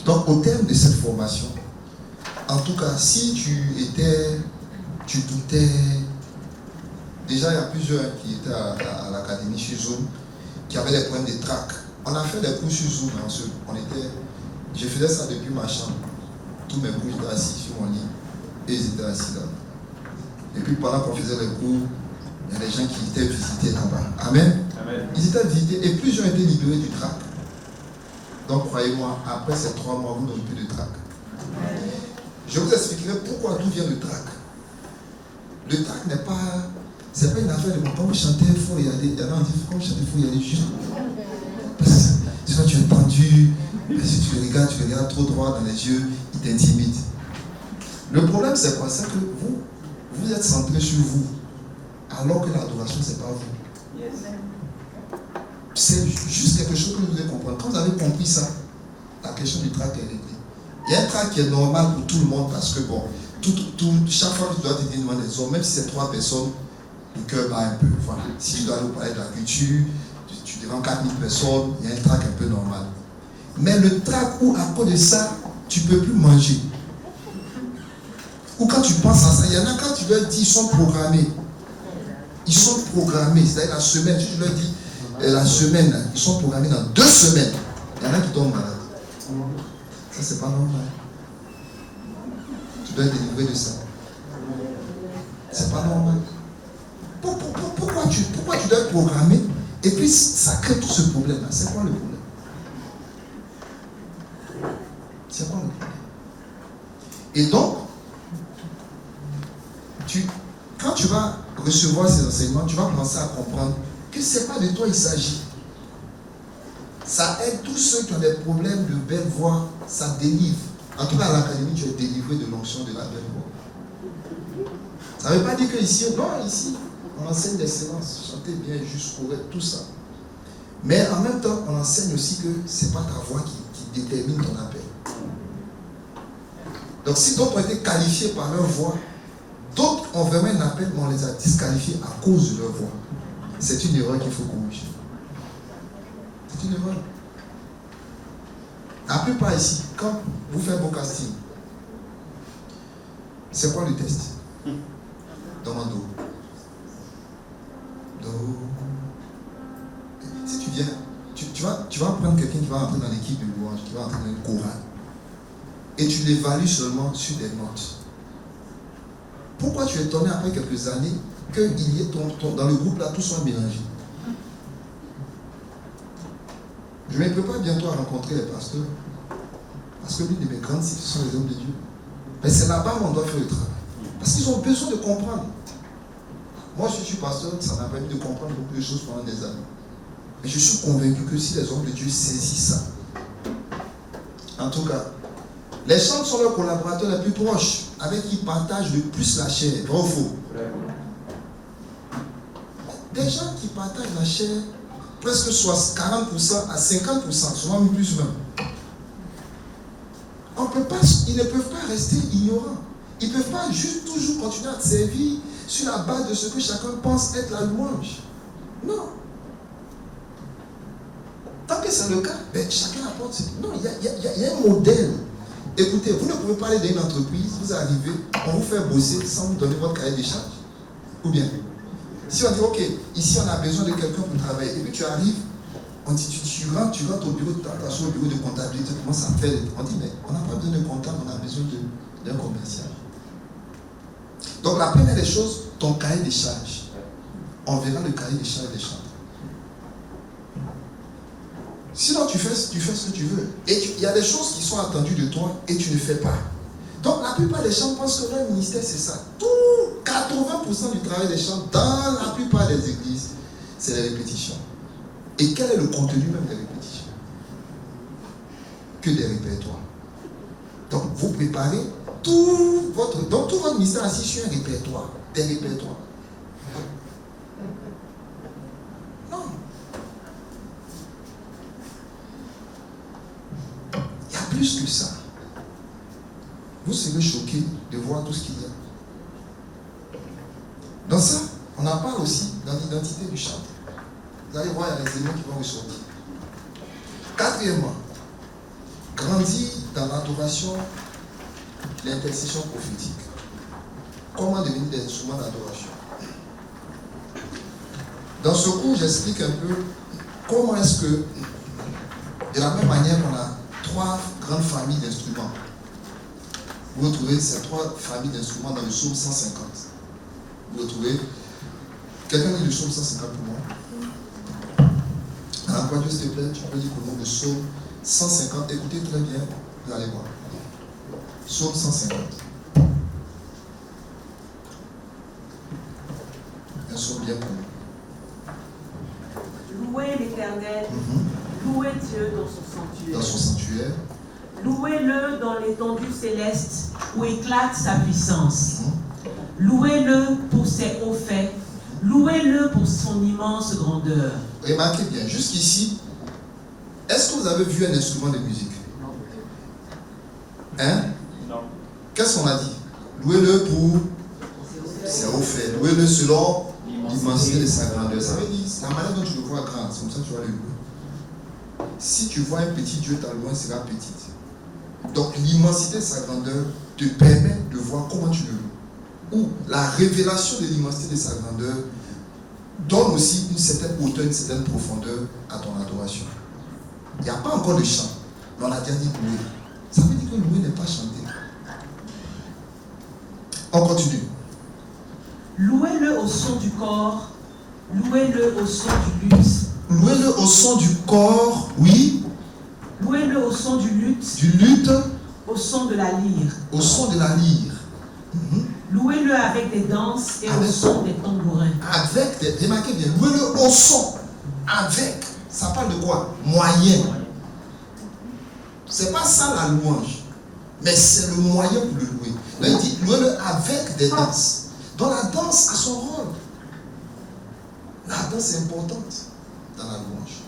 Donc au terme de cette formation, en tout cas, si tu doutais, déjà il y a plusieurs qui étaient à l'académie sur Zoom, qui avaient des problèmes de trac. On a fait des cours sur Zoom. Je faisais ça depuis ma chambre. Tous mes cours, j'étais assis sur mon lit. Et ils étaient assis là. Et puis pendant qu'on faisait les cours, il y a des gens qui étaient visités là-bas. Amen. Amen. Ils étaient visités et plusieurs étaient libérés du trac. Donc croyez-moi, après ces 3 mois, vous n'aurez plus de trac. Je vous expliquerai pourquoi d'où vient le trac. Le trac n'est pas... C'est pas une affaire de quand vous chantez, il faut y aller. Il y en a qui disent, quand vous chantez, il faut y aller juste. Parce que sinon tu es tendu, si tu le regardes trop droit dans les yeux, il t'intimide. Le problème c'est quoi? C'est que vous êtes centré sur vous, alors que l'adoration c'est pas vous. C'est juste quelque chose que vous devez comprendre. Quand vous avez compris ça, la question du trac est réglée. Il y a un trac qui est normal pour tout le monde parce que bon, chaque fois que tu dois te dire devant les hommes, même si c'est 3 personnes, le cœur bat un peu. Voilà. Si tu dois aller parler de la culture, tu devant 4000 personnes, il y a un trac un peu normal. Mais le trac où à cause de ça, tu ne peux plus manger. Ou quand tu penses à ça, il y en a quand tu leur dis, ils sont programmés. Ils sont programmés. C'est-à-dire la semaine, si je leur dis, la semaine, ils sont programmés dans 2 semaines. Il y en a qui tombent malades. Ça, c'est pas normal. Tu dois être délivré de ça. C'est pas normal. Pourquoi tu dois être programmé et puis ça crée tout ce problème-là? C'est quoi le problème? C'est quoi le problème? Et donc, quand tu vas recevoir ces enseignements, tu vas commencer à comprendre que ce n'est pas de toi il s'agit. Ça aide tous ceux qui ont des problèmes de belle voix, ça délivre. En tout cas, à l'académie, tu es délivré de l'onction de la belle voix. Ça ne veut pas dire que ici, non, ici, on enseigne l'excellence, chanter bien, juste, correct, tout ça. Mais en même temps, on enseigne aussi que ce n'est pas ta voix qui détermine ton appel. Donc si d'autres ont été qualifiés par leur voix, d'autres ont vraiment un appel, mais on les a disqualifiés à cause de leur voix. C'est une erreur qu'il faut corriger. C'est une erreur. La plupart ici, quand vous faites vos castings, c'est quoi le test? Demande do. Si tu viens, tu vas prendre quelqu'un qui va entrer dans l'équipe de louange, qui va entrer dans une chorale, et tu l'évalues seulement sur des notes. Pourquoi tu es étonné après quelques années qu'il y ait dans le groupe là tout soit mélangé? Je ne me prépare bientôt à rencontrer les pasteurs, parce que l'une de mes grandes cibles, ce sont les hommes de Dieu. Mais c'est là-bas où on doit faire le travail. Parce qu'ils ont besoin de comprendre. Moi, je suis pasteur, ça m'a permis de comprendre beaucoup de choses pendant des années. Mais je suis convaincu que si les hommes de Dieu saisissent ça, en tout cas, les chants sont leurs collaborateurs les plus proches, avec qui ils partagent le plus la chair. Vrai ou faux? Des gens qui partagent la chair, presque soit 40% à 50%, souvent même plus même. Ils ne peuvent pas rester ignorants. Ils ne peuvent pas juste toujours continuer à te servir sur la base de ce que chacun pense être la louange. Non. Tant que c'est le cas, ben, chacun apporte. Non, il y a un modèle. Écoutez, vous ne pouvez pas aller dans une entreprise, vous arrivez, on vous fait bosser sans vous donner votre cahier des charges. Ou bien, si on dit, ok, ici on a besoin de quelqu'un pour travailler, et puis tu arrives, on dit, tu rentres au bureau, tu t'assois au bureau de comptabilité, tu commences à faire. On dit, mais on n'a pas besoin de comptable, on a besoin d'un commercial. Donc la première des choses, ton cahier des charges. On verra le cahier des charges des chants. Sinon, tu fais ce que tu veux. Et il y a des choses qui sont attendues de toi et tu ne fais pas. Donc, la plupart des chants pensent que leur ministère, c'est ça. Tout 80% du travail des chants dans la plupart des églises, c'est les répétitions. Et quel est le contenu même des répétitions? Que des répertoires. Donc, vous préparez tout votre ministère assis sur un répertoire. Des répertoires. Non. Il y a plus que ça. Vous serez choqués de voir tout ce qu'il y a. Dans ça, on en parle aussi dans l'identité du chanteur. Vous allez voir, il y a des éléments qui vont ressortir. Quatrièmement, grandir dans l'adoration, l'intercession prophétique. Comment devenir des instruments d'adoration? Dans ce cours, j'explique un peu comment est-ce que, de la même manière qu'on a 3 grandes familles d'instruments, vous retrouvez ces 3 familles d'instruments dans le psaume 150. Vous retrouvez, quelqu'un dit le psaume 150 pour moi. Alors, quoi, Dieu, s'il te plaît, tu peux dire pour nous le psaume 150. Écoutez très bien, vous allez voir. Psaume 150. Un psaume bien connu. Louez l'Éternel, louez Dieu dans son sanctuaire. Dans son sanctuaire. Louez-le dans l'étendue céleste où éclate sa puissance. Louez-le pour ses hauts faits. Louez-le pour son immense grandeur. Remarquez bien, jusqu'ici, est-ce que vous avez vu un instrument de musique? Hein? Non. Qu'est-ce qu'on a dit? Louez-le pour ses hauts faits. Louez-le selon l'immensité de sa grandeur. Ça veut dire, la manière dont tu le vois grand, c'est comme ça que tu vas le louer. Si tu vois un petit Dieu, ta louange sera petite. Donc l'immensité de sa grandeur te permet de voir comment tu le loues. Ou la révélation de l'immensité de sa grandeur donne aussi une certaine hauteur, une certaine profondeur à ton adoration. Il n'y a pas encore de chant, mais on a déjà dit louer. Ça veut dire que louer n'est pas chanter. On continue. Louez-le au son du corps. Louez-le au son du luth. Louez-le au son du corps, oui. Louez-le au son du luth. Du luth. Au son de la lyre. Au son de la lyre. Louez-le avec des danses et au son des tambourins. Remarquez bien, louez-le au son. Avec. Ça parle de quoi? Moyen. C'est pas ça la louange. Mais c'est le moyen pour le louer. Là, il dit louez-le avec des danses. Donc la danse a son rôle. La danse est importante dans la louange.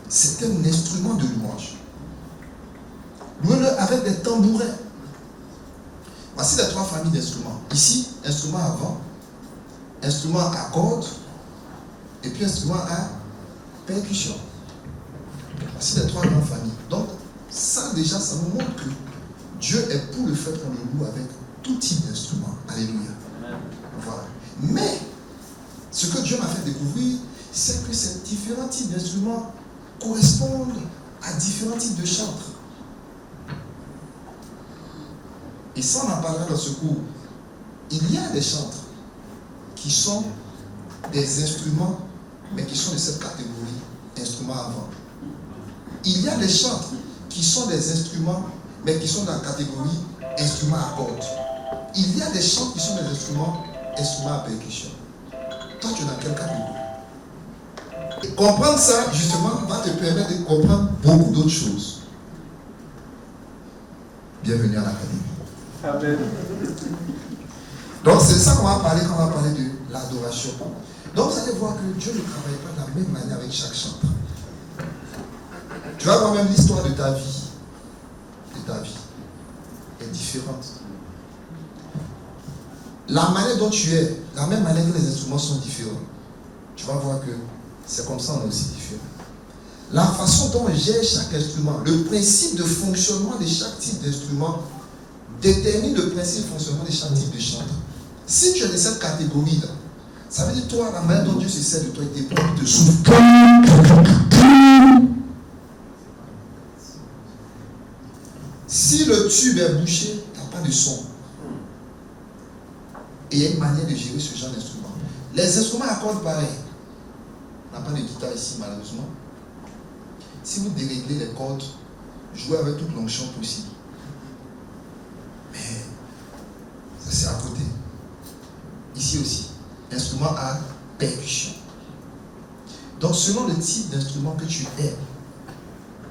C'est un instrument de louange. Louez-le avec des tambourins. Voici les 3 familles d'instruments. Ici, instrument à vent, instrument à cordes, et puis instrument à percussion. Voici les 3 grandes familles. Donc, ça déjà, ça nous montre que Dieu est pour le fait qu'on le loue avec tout type d'instruments. Alléluia. Voilà. Mais, ce que Dieu m'a fait découvrir, c'est que ces différents types d'instruments correspondent à différents types de chantres. Et ça, on en parlera dans ce cours. Il y a des chantres qui sont des instruments, mais qui sont de cette catégorie, instruments à vent. Il y a des chantres qui sont des instruments, mais qui sont dans la catégorie instruments à cordes. Il y a des chants qui sont des instruments à percussion. Toi, tu es dans quelle catégorie? Et comprendre ça, justement, va te permettre de comprendre beaucoup d'autres choses. Bienvenue à l'académie. Amen. Donc, c'est ça qu'on va parler quand on va parler de l'adoration. Donc, vous allez voir que Dieu ne travaille pas de la même manière avec chaque chanteur. Tu vas voir même l'histoire de ta vie. Est différente. La manière dont tu es, la même manière que les instruments sont différents. Tu vas voir que c'est comme ça, on est aussi différents. La façon dont on gère chaque instrument, le principe de fonctionnement de chaque type d'instrument détermine le principe de fonctionnement de chaque type de chanteur. Si tu es de cette catégorie-là, ça veut dire toi, la manière dont Dieu se sert de toi, il dépend de souffle. Si le tube est bouché, il n'y a pas de son. Et il y a une manière de gérer ce genre d'instrument. Les instruments à cordes pareil. On n'a pas de guitare ici, malheureusement. Si vous déréglez les cordes, jouez avec toute l'onction possible. Mais ça c'est à côté. Ici aussi, instrument à percussion. Donc selon le type d'instrument que tu es,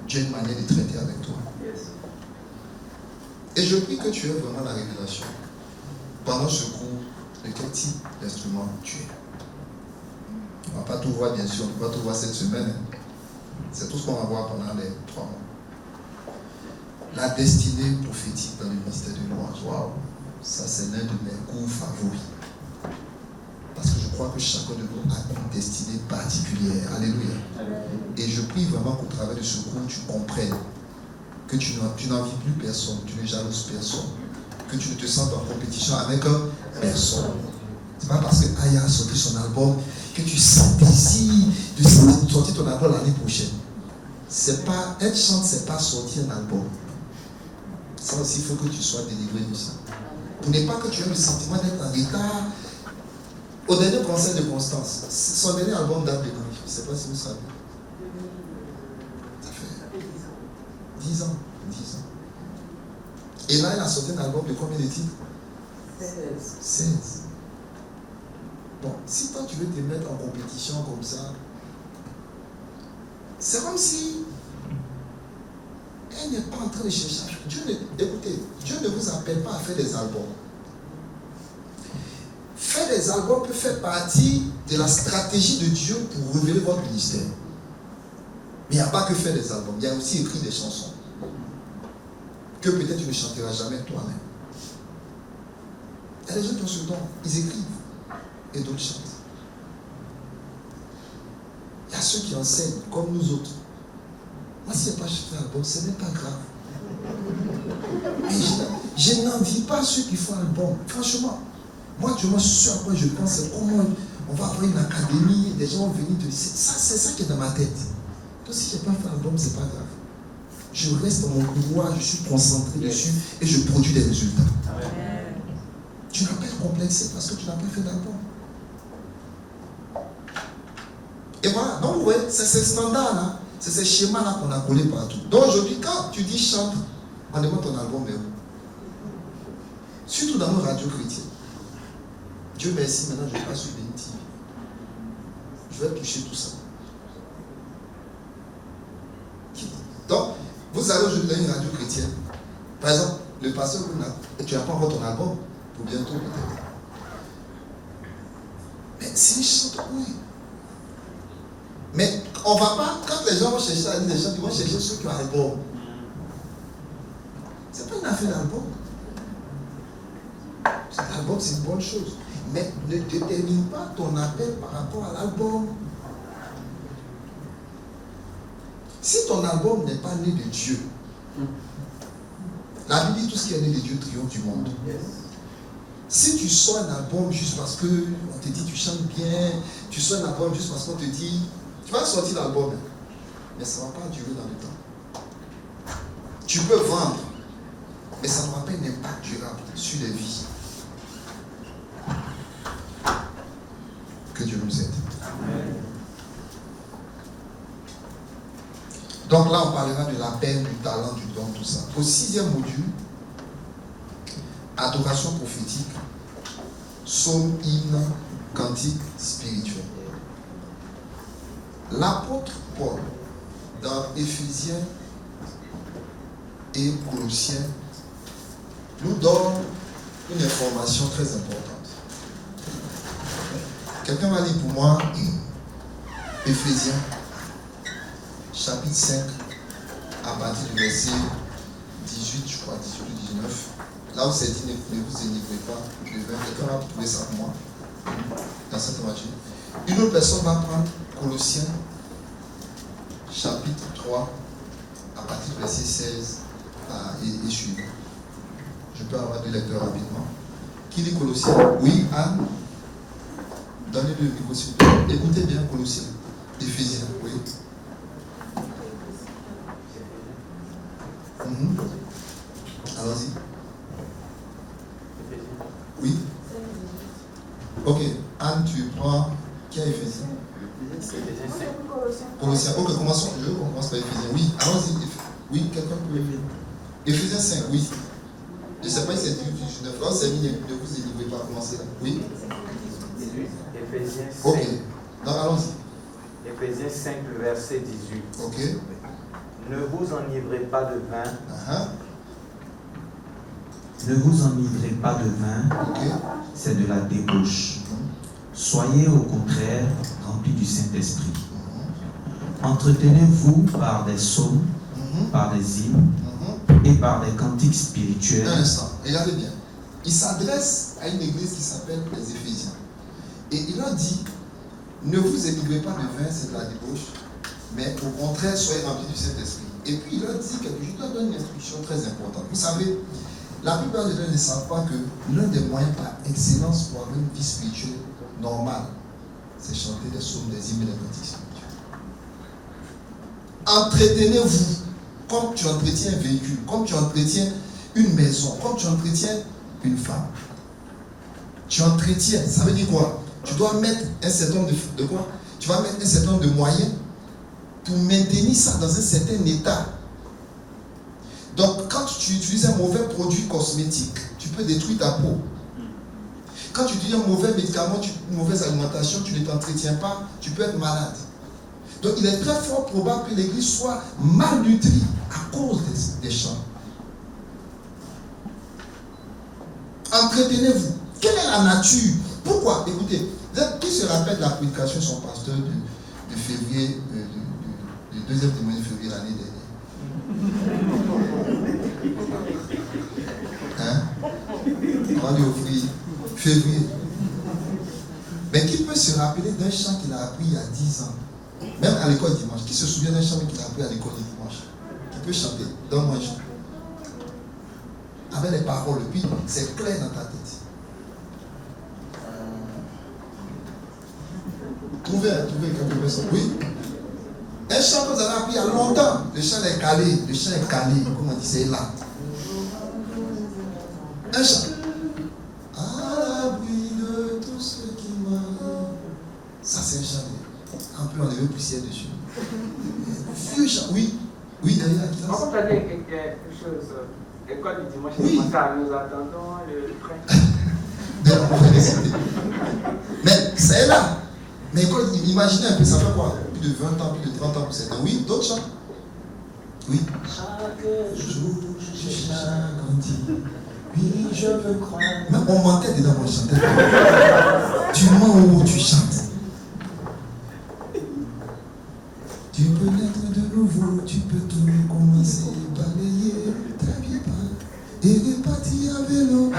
Dieu a une manière de traiter avec toi. Et je prie que tu aies vraiment la révélation pendant ce cours de quel type d'instrument tu es. On ne va pas tout voir, bien sûr, on ne va pas tout voir cette semaine. C'est tout ce qu'on va voir pendant les 3 mois. La destinée prophétique dans le ministère de louange. Waouh, ça c'est l'un de mes cours favoris. Parce que je crois que chacun de nous a une destinée particulière. Alléluia. Et je prie vraiment qu'au travers de ce cours, tu comprennes que tu n'envies plus personne, tu ne jalouses personne, que tu ne te sens en compétition avec personne. C'est pas parce que Aya a sorti son album que tu sens désir de sortir ton album l'année prochaine. C'est pas, être chante, c'est pas sortir un album. Ça aussi, il faut que tu sois délivré de ça. Pour ne pas que tu aies le sentiment d'être en retard. Au dernier concert de Constance, son dernier album date de quand? Je ne sais pas si vous savez. Ça fait 10 ans. 10 ans. Et là, elle a sorti un album de combien de titres? 16. Bon, si toi tu veux te mettre en compétition comme ça, c'est comme si elle n'est pas en train de chercher. Écoutez, Dieu ne vous appelle pas à faire des albums. Faire des albums peut faire partie de la stratégie de Dieu pour révéler votre ministère. Mais il n'y a pas que faire des albums, il y a aussi écrit des chansons que peut-être tu ne chanteras jamais toi-même. Il y a des gens qui ont ce don, ils écrivent et d'autres chantent. Il y a ceux qui enseignent comme nous autres. Moi, si je n'ai pas chanté un album, ce n'est pas grave. Mais je n'envie pas ceux qui font un album. Franchement, moi, ce à quoi je pense, c'est comment on va avoir une académie, des gens vont venir de. C'est ça qui est dans ma tête. Donc, si je n'ai pas fait un album, ce n'est pas grave. Je reste dans mon couloir, je suis concentré dessus et je produis des résultats. Amen. Tu n'as pas été complexé parce que tu n'as pas fait d'album. Et voilà, donc vous voyez, c'est ces standards-là, c'est ces schémas-là qu'on a collés partout. Donc aujourd'hui, quand tu dis chante, on demande ton album, mais où? Surtout dans nos radios chrétiennes. Dieu merci, maintenant je passe sur une TV. Je vais toucher tout ça. Donc, vous allez aujourd'hui dans une radio chrétienne. Par exemple, le pasteur, tu n'as pas encore ton album pour bientôt peut-être. Mais s'ils chantent, oui. Mais on ne va pas, quand les gens vont chercher à dire des chants, ils vont chercher ceux qui ont un album. Ce n'est pas une affaire d'album. L'album, c'est une bonne chose. Mais ne détermine pas ton appel par rapport à l'album. Si ton album n'est pas né de Dieu, la Bible dit tout ce qui est né de Dieu triomphe du monde. Si tu sors un album juste parce qu'on te dit tu chantes bien, tu sors un album juste parce qu'on te dit, tu vas sortir l'album, mais ça ne va pas durer dans le temps. Tu peux vendre, mais ça n'aura pas un impact durable sur les vies. Que Dieu nous aide. Amen. Donc là, on parlera de la peine, du talent, du don, tout ça. Au 6e module, adoration prophétique, psaume, hymne, cantique spirituel. L'apôtre Paul, dans Éphésiens et Colossiens, nous donne une information très importante. Quelqu'un va lire pour moi Éphésiens chapitre 5 à partir du verset 18, je crois, 18 ou 19. Là où c'est dit ne vous énivrez pas de vin. Quelqu'un va trouver ça pour moi dans cette voiture. Une autre personne va prendre Colossiens chapitre 3 à partir du verset 16 et suivant. Je peux avoir deux lecteurs rapidement. Qui lit Colossiens? Oui, Anne. Donnez-le le micro s'il vous plaît. Écoutez bien Colossiens. Éphésiens, oui. Allons-y. Oui. Ok. Anne, tu prends. Qui a Éphésiens? Colossiens. Ok, commençons. Je commence par Éphésiens. Oui, allons-y. Oui, quelqu'un peut. Éphésiens 5, oui. Je ne sais pas si c'est du 19. Là, c'est mis, ne vous élivrez pas. Commencez là. Oui. Éphésiens 5. Ok. Donc, allons-y. Éphésiens 5, verset 18. Ok. Ne vous enivrez pas de vin. Ne vous enivrez pas de vin, Okay. C'est de la débauche. Soyez au contraire remplis du Saint-Esprit. Entretenez-vous par des psaumes, par des hymnes et par des cantiques spirituels. Un instant, regardez bien. Il s'adresse à une église qui s'appelle les Éphésiens. Et il leur dit, ne vous enivrez pas de vin, c'est de la débauche, mais au contraire, soyez remplis du Saint-Esprit. Et puis il leur dit quelque chose, il leur donne une instruction très importante. Vous savez, la plupart des gens ne savent pas que l'un des moyens par excellence pour avoir une vie spirituelle normale, c'est chanter des psaumes, des hymnes et des cantiques spirituels. Entretenez-vous comme tu entretiens un véhicule, comme tu entretiens une maison, comme tu entretiens une femme. Tu entretiens, ça veut dire quoi? Tu dois mettre un certain nombre de quoi? Tu vas mettre un certain nombre de moyens pour maintenir ça dans un certain état. Donc, quand tu utilises un mauvais produit cosmétique, tu peux détruire ta peau. Quand tu utilises un mauvais médicament, une mauvaise alimentation, tu ne t'entretiens pas, tu peux être malade. Donc, il est très fort probable que l'église soit malnutrie à cause des chants. Entretenez-vous. Quelle est la nature? Pourquoi? Écoutez, qui se rappelle de la prédication de son pasteur de février, du deuxième dimanche de février l'année dernière? Hein? On va lui offrir février. Mais qui peut se rappeler d'un chant qu'il a appris il y a 10 ans? Même à l'école dimanche. Qui se souvient d'un chant qu'il a appris à l'école dimanche? Qui peut chanter? Donne-moi un chant. Avec les paroles, puis c'est clair dans ta tête. Trouvez quelque personne. Oui. Un chant que vous avez appris il y a longtemps. Le chant est calé. Le chant est calé. Comme on dit, c'est là. Un chant. À l'abri de tout ce qui m'arrive. Ça, c'est un chant. On peut enlever poussière dessus. Vieux chant. Oui. Oui, derrière qui là. On peut dire quelque chose. École du dimanche, oui. Nous attendons le train. de la félicité. Mais c'est là. Mais imaginez un peu, ça fait quoi? Plus de 20 ans, plus de 30 ans pour certains. Oui, d'autres chantent. Oui. Chaque jour, je chante. Oui, je veux croire. Mais on mentait dedans, on chantait. Tu mens ou tu chantes. Tu peux naître de nouveau, tu peux tout recommencer, balayer ta vie et repartir à vélo.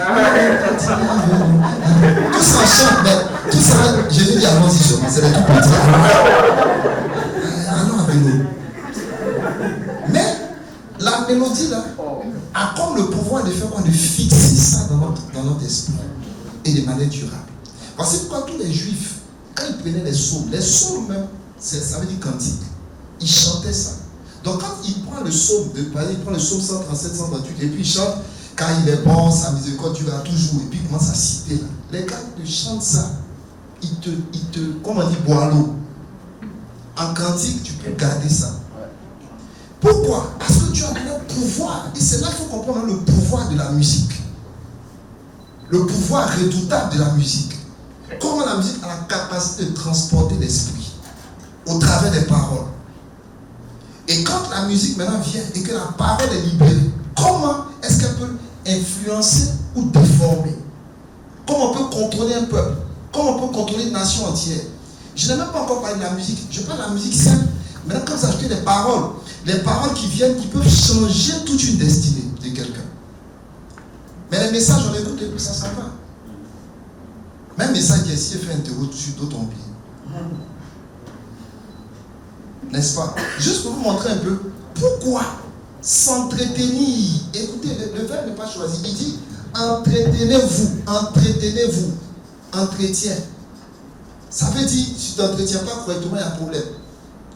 Tout ça chante, mais tout ça, Jésus dit allons-y seulement, c'est les tout petits. Allons à vélo. Mais la mélodie là a comme le pouvoir de faire quoi? De fixer ça dans notre esprit et de manière durable. Parce que pourquoi tous les juifs, quand ils prenaient les psaumes même, ça veut dire cantique. Il chantait ça. Donc quand il prend le psaume, il prend le psaume 137, 128, et puis il chante, quand il est bon, sa miséricorde durera toujours, et puis il commence à citer là. Les gars qui chantent ça, ils te, comment on dit, boit l'eau. En cantique, tu peux garder ça. Pourquoi? Parce que tu as donné le pouvoir, et c'est là qu'il faut comprendre le pouvoir de la musique. Le pouvoir redoutable de la musique. Comment la musique a la capacité de transporter l'esprit au travers des paroles. Et quand la musique maintenant vient et que la parole est libérée, comment est-ce qu'elle peut influencer ou déformer? Comment on peut contrôler un peuple? Comment on peut contrôler une nation entière? Je n'ai même pas encore parlé de la musique. Je parle de la musique simple. Maintenant, quand vous achetez les paroles qui viennent, qui peuvent changer toute une destinée de quelqu'un. Mais les messages, on écoute et puis ça s'en va. Même message qui est ici fait interro sur d'autres ont oublié. N'est-ce pas? Juste pour vous montrer un peu pourquoi s'entretenir. Écoutez, le verbe n'est pas choisi. Il dit entretenez-vous, entretenez-vous, entretien. Ça veut dire si tu ne t'entretiens pas correctement, il y a un problème.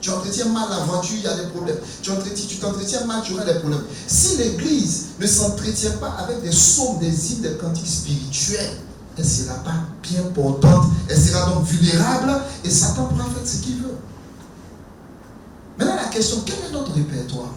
Tu entretiens mal la voiture, il y a des problèmes. Tu t'entretiens mal, tu auras des problèmes. Si l'église ne s'entretient pas avec des psaumes, des hymnes, des cantiques spirituels, elle ne sera pas bien portante, elle sera donc vulnérable et Satan pourra faire ce qu'il veut. Maintenant la question, quel est notre répertoire?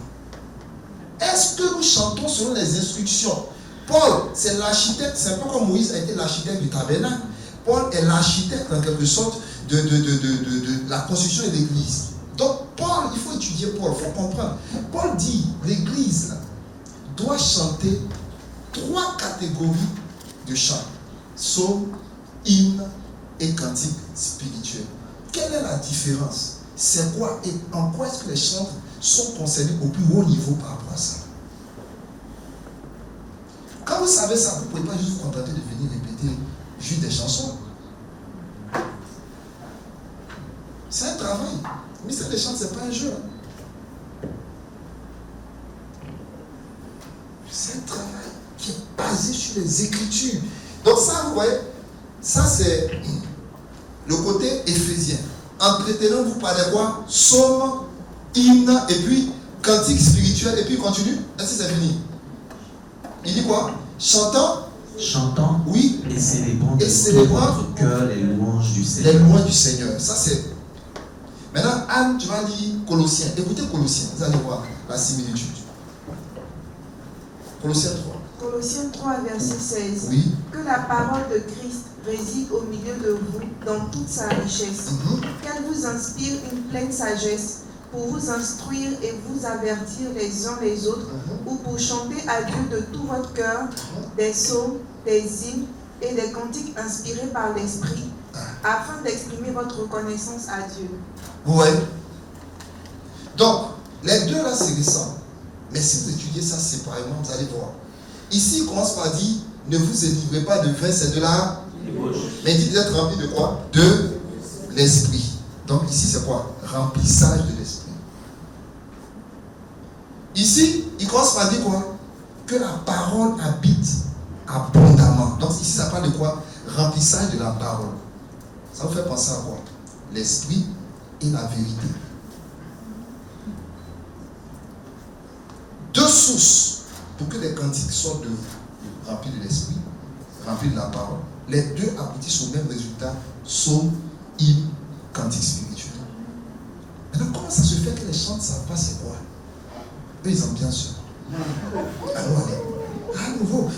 Est-ce que nous chantons selon les instructions? Paul, c'est l'architecte, c'est un peu comme Moïse a été l'architecte du tabernacle. Paul est l'architecte en quelque sorte de la construction de l'église. Donc Paul, il faut étudier Paul, il faut comprendre. Paul dit, l'église doit chanter 3 catégories de chants. Psaumes, hymnes et cantiques spirituels. Quelle est la différence? C'est quoi et en quoi est-ce que les chants sont concernés au plus haut niveau par rapport à ça? Quand vous savez ça, vous ne pouvez pas juste vous contenter de venir répéter juste des chansons. C'est un travail. Mais ça, les chants, ce n'est pas un jeu. C'est un travail qui est basé sur les Écritures. Donc ça, vous voyez, ça c'est le côté éphésien. Entretenons-vous par les quoi? Psaumes, hymnes, et puis cantiques spirituels, et puis continue. Est-ce que c'est fini? Il dit quoi? Chantant, oui, et célébrant de votre cœur les louanges du Seigneur. Les louanges du Seigneur. Ça c'est. Maintenant, Anne, tu vas lire Colossiens. Écoutez Colossiens, vous allez voir la similitude. Colossiens 3. Colossiens 3, verset 16. Oui. Que la parole de Christ réside au milieu de vous dans toute sa richesse. Qu'elle vous inspire une pleine sagesse pour vous instruire et vous avertir les uns les autres, ou pour chanter à Dieu de tout votre cœur des psaumes, des hymnes et des cantiques inspirés par l'Esprit, afin d'exprimer votre reconnaissance à Dieu. Ouais. Donc, les deux là, c'est récent. Mais si vous étudiez ça séparément, vous allez voir. Ici, il commence par dire, ne vous délivrez pas de vin, c'est de la débauche. Mais il dit d'être rempli de quoi? De l'esprit. Donc ici, c'est quoi? Remplissage de l'esprit. Ici, il commence par dire quoi? Que la parole habite abondamment. Donc ici, ça parle de quoi? Remplissage de la parole. Ça vous fait penser à quoi? L'esprit et la vérité. Deux sources pour que les cantiques soient remplis de l'esprit, remplis de la parole. Les deux aboutissent au même résultat, psaume, hymne, cantique spirituel. Maintenant, comment ça se fait que les chants ne savent pas c'est quoi? Eux, ils ont bien sûr. Allons, allez. À nouveau.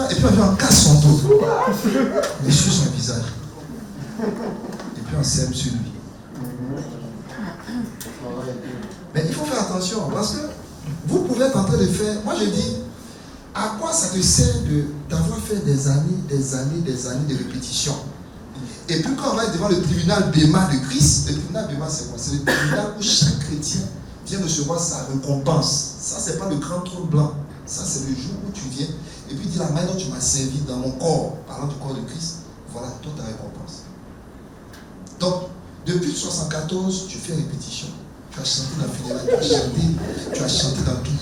Et puis on casse son dos. Les sur son visage. Et puis on sème sur lui. Mais il faut faire attention parce que vous pouvez être en train de faire. Moi je dis, à quoi ça te sert d'avoir fait des années de répétition? Et puis quand on va être devant le tribunal Béma de Christ, le tribunal Béma c'est quoi? C'est le tribunal où chaque chrétien vient recevoir sa récompense. Ça c'est pas le grand trône blanc. Ça c'est le jour où tu viens et puis dis la main dont tu m'as servi dans mon corps, parlant du corps de Christ, voilà toute ta récompense. Donc, depuis 1974, tu fais répétition. Tu as chanté dans le funérail, tu as chanté dans tout.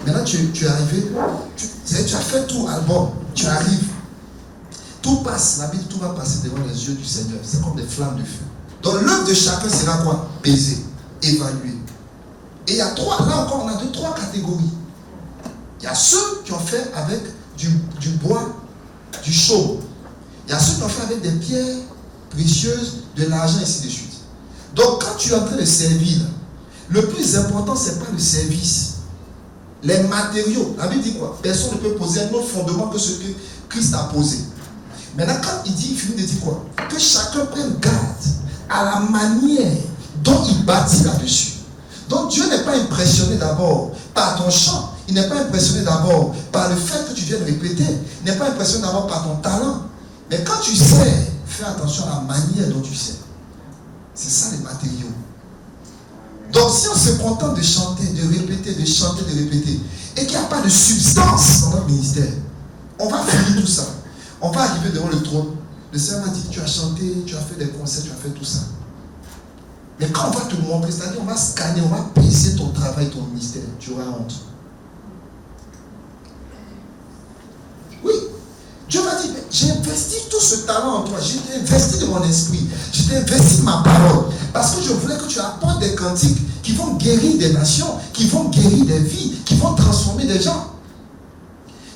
Maintenant, tu es arrivé, tu as fait tout album, tu arrives. Tout passe, la Bible, tout va passer devant les yeux du Seigneur. C'est comme des flammes de feu. Donc, l'œuvre de chacun sera quoi? Pesée, évaluée. Et il y a trois, là encore, on a trois catégories. Il y a ceux qui ont fait avec du bois, du chaume. Il y a ceux qui ont fait avec des pierres précieuses, de l'argent, et ainsi de suite. Donc, quand tu es en train de servir, le plus important, ce n'est pas le service. Les matériaux, la Bible dit quoi? Personne ne peut poser un autre fondement que ce que Christ a posé. Maintenant, quand il finit de dire quoi? Que chacun prenne garde à la manière dont il bâtit là-dessus. Donc, Dieu n'est pas impressionné d'abord par ton chant. Il n'est pas impressionné d'abord par le fait que tu viennes répéter. Il n'est pas impressionné d'abord par ton talent. Mais quand tu sais, fais attention à la manière dont tu sais. C'est ça les matériaux. Donc si on se contente de chanter, de répéter, de chanter, de répéter, et qu'il n'y a pas de substance dans notre ministère, on va finir tout ça. On va arriver devant le trône. Le Seigneur m'a dit que tu as chanté, tu as fait des concerts, tu as fait tout ça. Mais quand on va te montrer, c'est-à-dire on va scanner, on va peser ton travail, ton ministère, tu auras honte. Oui. Dieu m'a dit, j'ai investi tout ce talent en toi, j'ai investi de mon esprit, j'ai investi de ma parole, parce que je voulais que tu apportes des cantiques qui vont guérir des nations, qui vont guérir des vies, qui vont transformer des gens.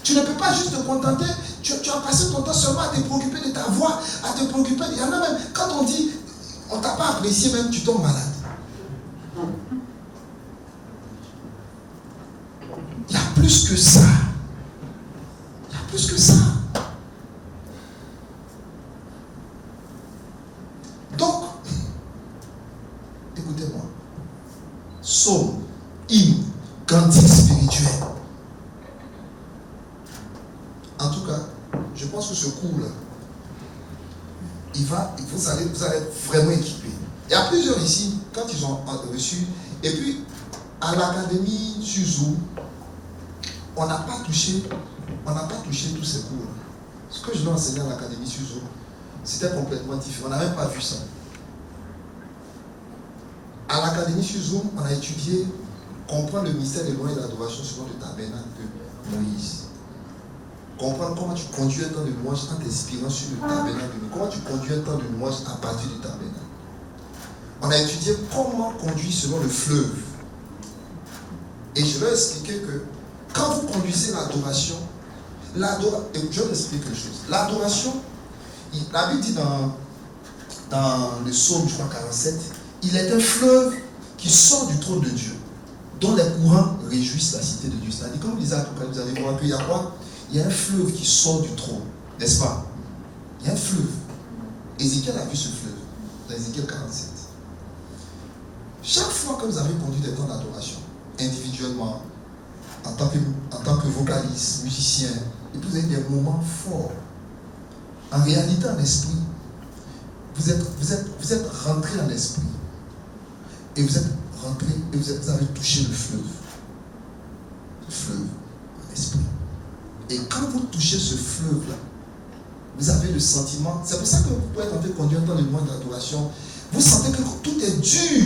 Tu ne peux pas juste te contenter, tu as passé ton temps seulement à te préoccuper de ta voix, à te préoccuper, il y en a même, quand on dit, on ne t'a pas apprécié même, tu tombes malade. Il y a plus que ça. Il y a plus que ça. Donc, écoutez-moi. Psaume, hymne, cantique spirituel. En tout cas, je pense que ce cours-là, vous allez être vraiment équipés. Il y a plusieurs ici, quand ils ont reçu, et puis à l'académie sur Zoom, on n'a pas touché tous ces cours. Ce que je l'ai enseigné à l'académie sur Zoom, c'était complètement différent. On n'a même pas vu ça. À l'académie sur Zoom, on a étudié, comprendre le mystère des lois et de l'adoration selon le tabernacle de Moïse. Comprendre comment tu conduis un temps de louange en t'inspirant sur le tabernacle. Comment tu conduis un temps de louange à partir du tabernacle. On a étudié comment conduire selon le fleuve. Et je vais expliquer que quand vous conduisez l'adoration, je vais vous expliquer quelque chose. L'adoration, la Bible dit dans le psaume, je crois 47, il est un fleuve qui sort du trône de Dieu, dont les courants réjouissent la cité de Dieu. C'est-à-dire, comme vous disait Apocalypse, vous avez compris, il y a quoi? Il y a un fleuve qui sort du trône, n'est-ce pas? Il y a un fleuve. Ézéchiel a vu ce fleuve, dans Ézéchiel 47. Chaque fois que vous avez conduit des temps d'adoration, individuellement, en tant que vocaliste, musicien, et puis vous avez des moments forts, en réalité, en esprit, vous êtes rentré en esprit. Et vous êtes rentré et vous avez touché le fleuve. Le fleuve en esprit. Et quand vous touchez ce fleuve-là, vous avez le sentiment, c'est pour ça que vous pouvez être en train de conduire dans le monde d'adoration, vous sentez que tout est dur.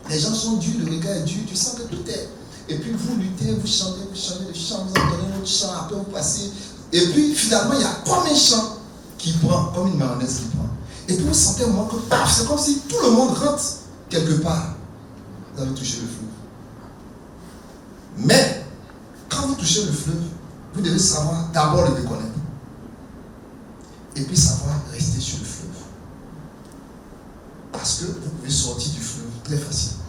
Les gens sont durs, le regard est dur, tu sens que tout est. Et puis vous luttez, vous chantez le chant, vous entendez votre chant, après vous passez. Et puis finalement, il y a comme un chant qui prend, comme une mayonnaise qui prend. Et puis vous sentez un moment que c'est comme si tout le monde rentre quelque part. Vous avez touché le fleuve. Mais, quand vous touchez le fleuve, vous devez savoir d'abord le reconnaître. et puis ça va rester sur le fleuve. Parce que vous pouvez sortir du fleuve très facilement.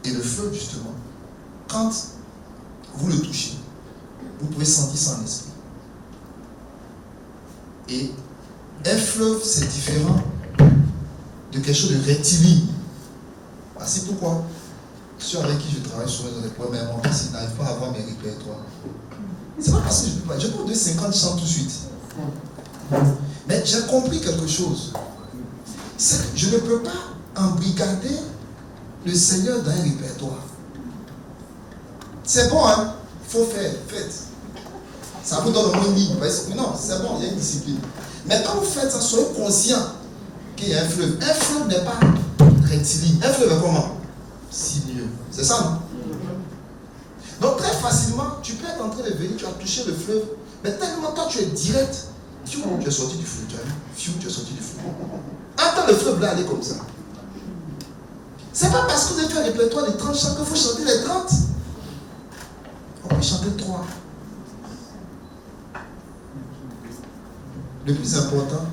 Et le fleuve, justement, quand vous le touchez, vous pouvez sentir son esprit. Et un fleuve, c'est différent de quelque chose de rectiligne. C'est pourquoi ceux avec qui je travaille souvent dans les premiers moments, s'ils n'arrivent pas à avoir mes répertoires. C'est pas parce que je peux pas. Je peux donner 50 chants tout de suite. Mais j'ai compris quelque chose. C'est que je ne peux pas embrigader le Seigneur dans un répertoire. C'est bon, hein? Il faut faire, faites. Ça vous donne au moins une ligne. Non, c'est bon, il y a une discipline. Mais quand vous faites ça, soyez conscient qu'il y a un fleuve. Un fleuve n'est pas rectiligne. Un fleuve est comment? Sinueux. C'est ça, non? Donc très facilement, tu peux être en train de venir, tu as touché le fleuve, mais tellement toi tu es direct, tu es sorti du fleuve, tu as vu, tu es sorti du fleuve. Attends le fleuve là aller comme ça. C'est pas parce que vous avez fait un répertoire de 30 chants qu'il faut chanter les 30. On peut chanter 3. Le plus important,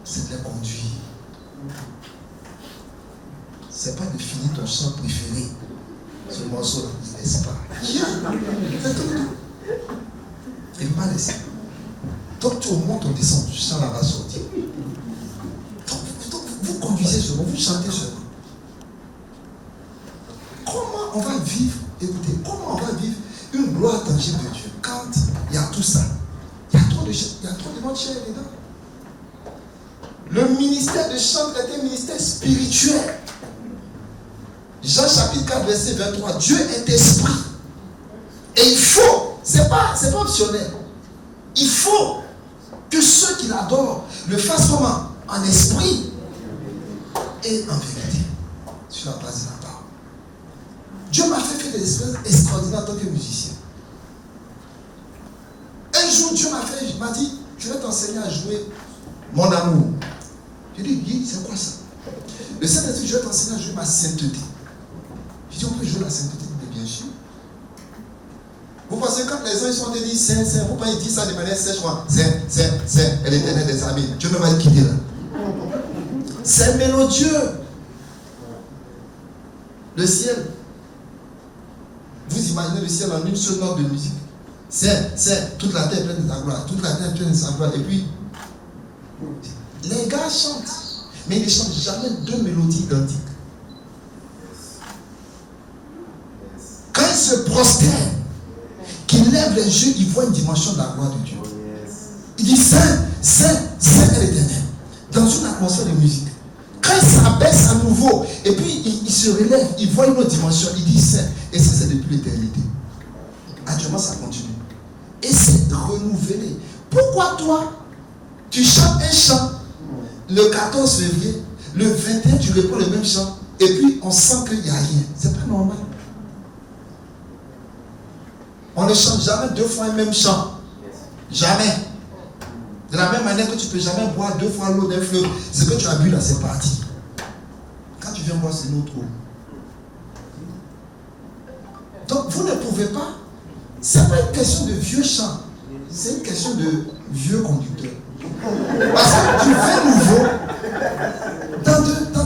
c'est de les conduire. C'est pas de finir ton chant préféré. Ce morceau-là, il ne laisse pas. C'est tout. Il ne va pas laisser. Donc tu montes, on descend, tu chant là va sortir. Donc, vous conduisez seulement, vous chantez seulement. Comment on va vivre, écoutez, comment on va vivre une gloire tangible de Dieu quand il y a tout ça? Il y a trop de monde cher dedans. Le ministère de chant est un ministère spirituel. Jean chapitre 4 verset 23, Dieu est esprit. Et il faut, c'est pas optionnel. Il faut que ceux qui l'adorent le fassent comment? En esprit et en vérité. Sur la base de la parole. Dieu m'a fait faire des expériences extraordinaires en tant que musicien. Un jour, Dieu m'a dit, je vais t'enseigner à jouer mon amour. J'ai dit, c'est quoi ça? Le Saint-Esprit, je vais t'enseigner à jouer ma sainteté. J'ai dit, on peut jouer la sainteté, mais bien sûr. Vous pensez que quand les gens ils sont dit saint, saint, vous pouvez dire ça de manière sèche, saint, et l'Éternel des armées. Dieu me va le quitter là. C'est mélodieux. Le ciel. Vous imaginez le ciel en une seule note de musique. C'est toute la terre est pleine de sa gloire. Toute la terre est pleine de sa gloire. Et puis, les gars chantent. Mais ils ne chantent jamais deux mélodies identiques. Quand ils se prosternent, qu'ils lèvent les yeux, ils voient une dimension de la gloire de Dieu. Il dit Saint, Saint, Saint est l'Éternel. Dans une atmosphère de musique. Quand il s'abaisse à nouveau, et puis il se relève, il voit une autre dimension, il dit Saint. Et ça, c'est depuis l'éternité. Actuellement, ça continue. Et c'est renouvelé. Pourquoi toi, tu chantes un chant le 14 février, le 21, tu reprends le même chant, et puis on sent qu'il n'y a rien. C'est pas normal. On ne chante jamais deux fois un même chant. Jamais. De la même manière que tu ne peux jamais boire deux fois l'eau d'un fleuve. Ce que tu as bu là, c'est parti. Quand tu viens boire, c'est l'autre eau. Donc vous ne pouvez pas. Ce n'est pas une question de vieux chant. C'est une question de vieux conducteur. Parce que tu fais nouveau dans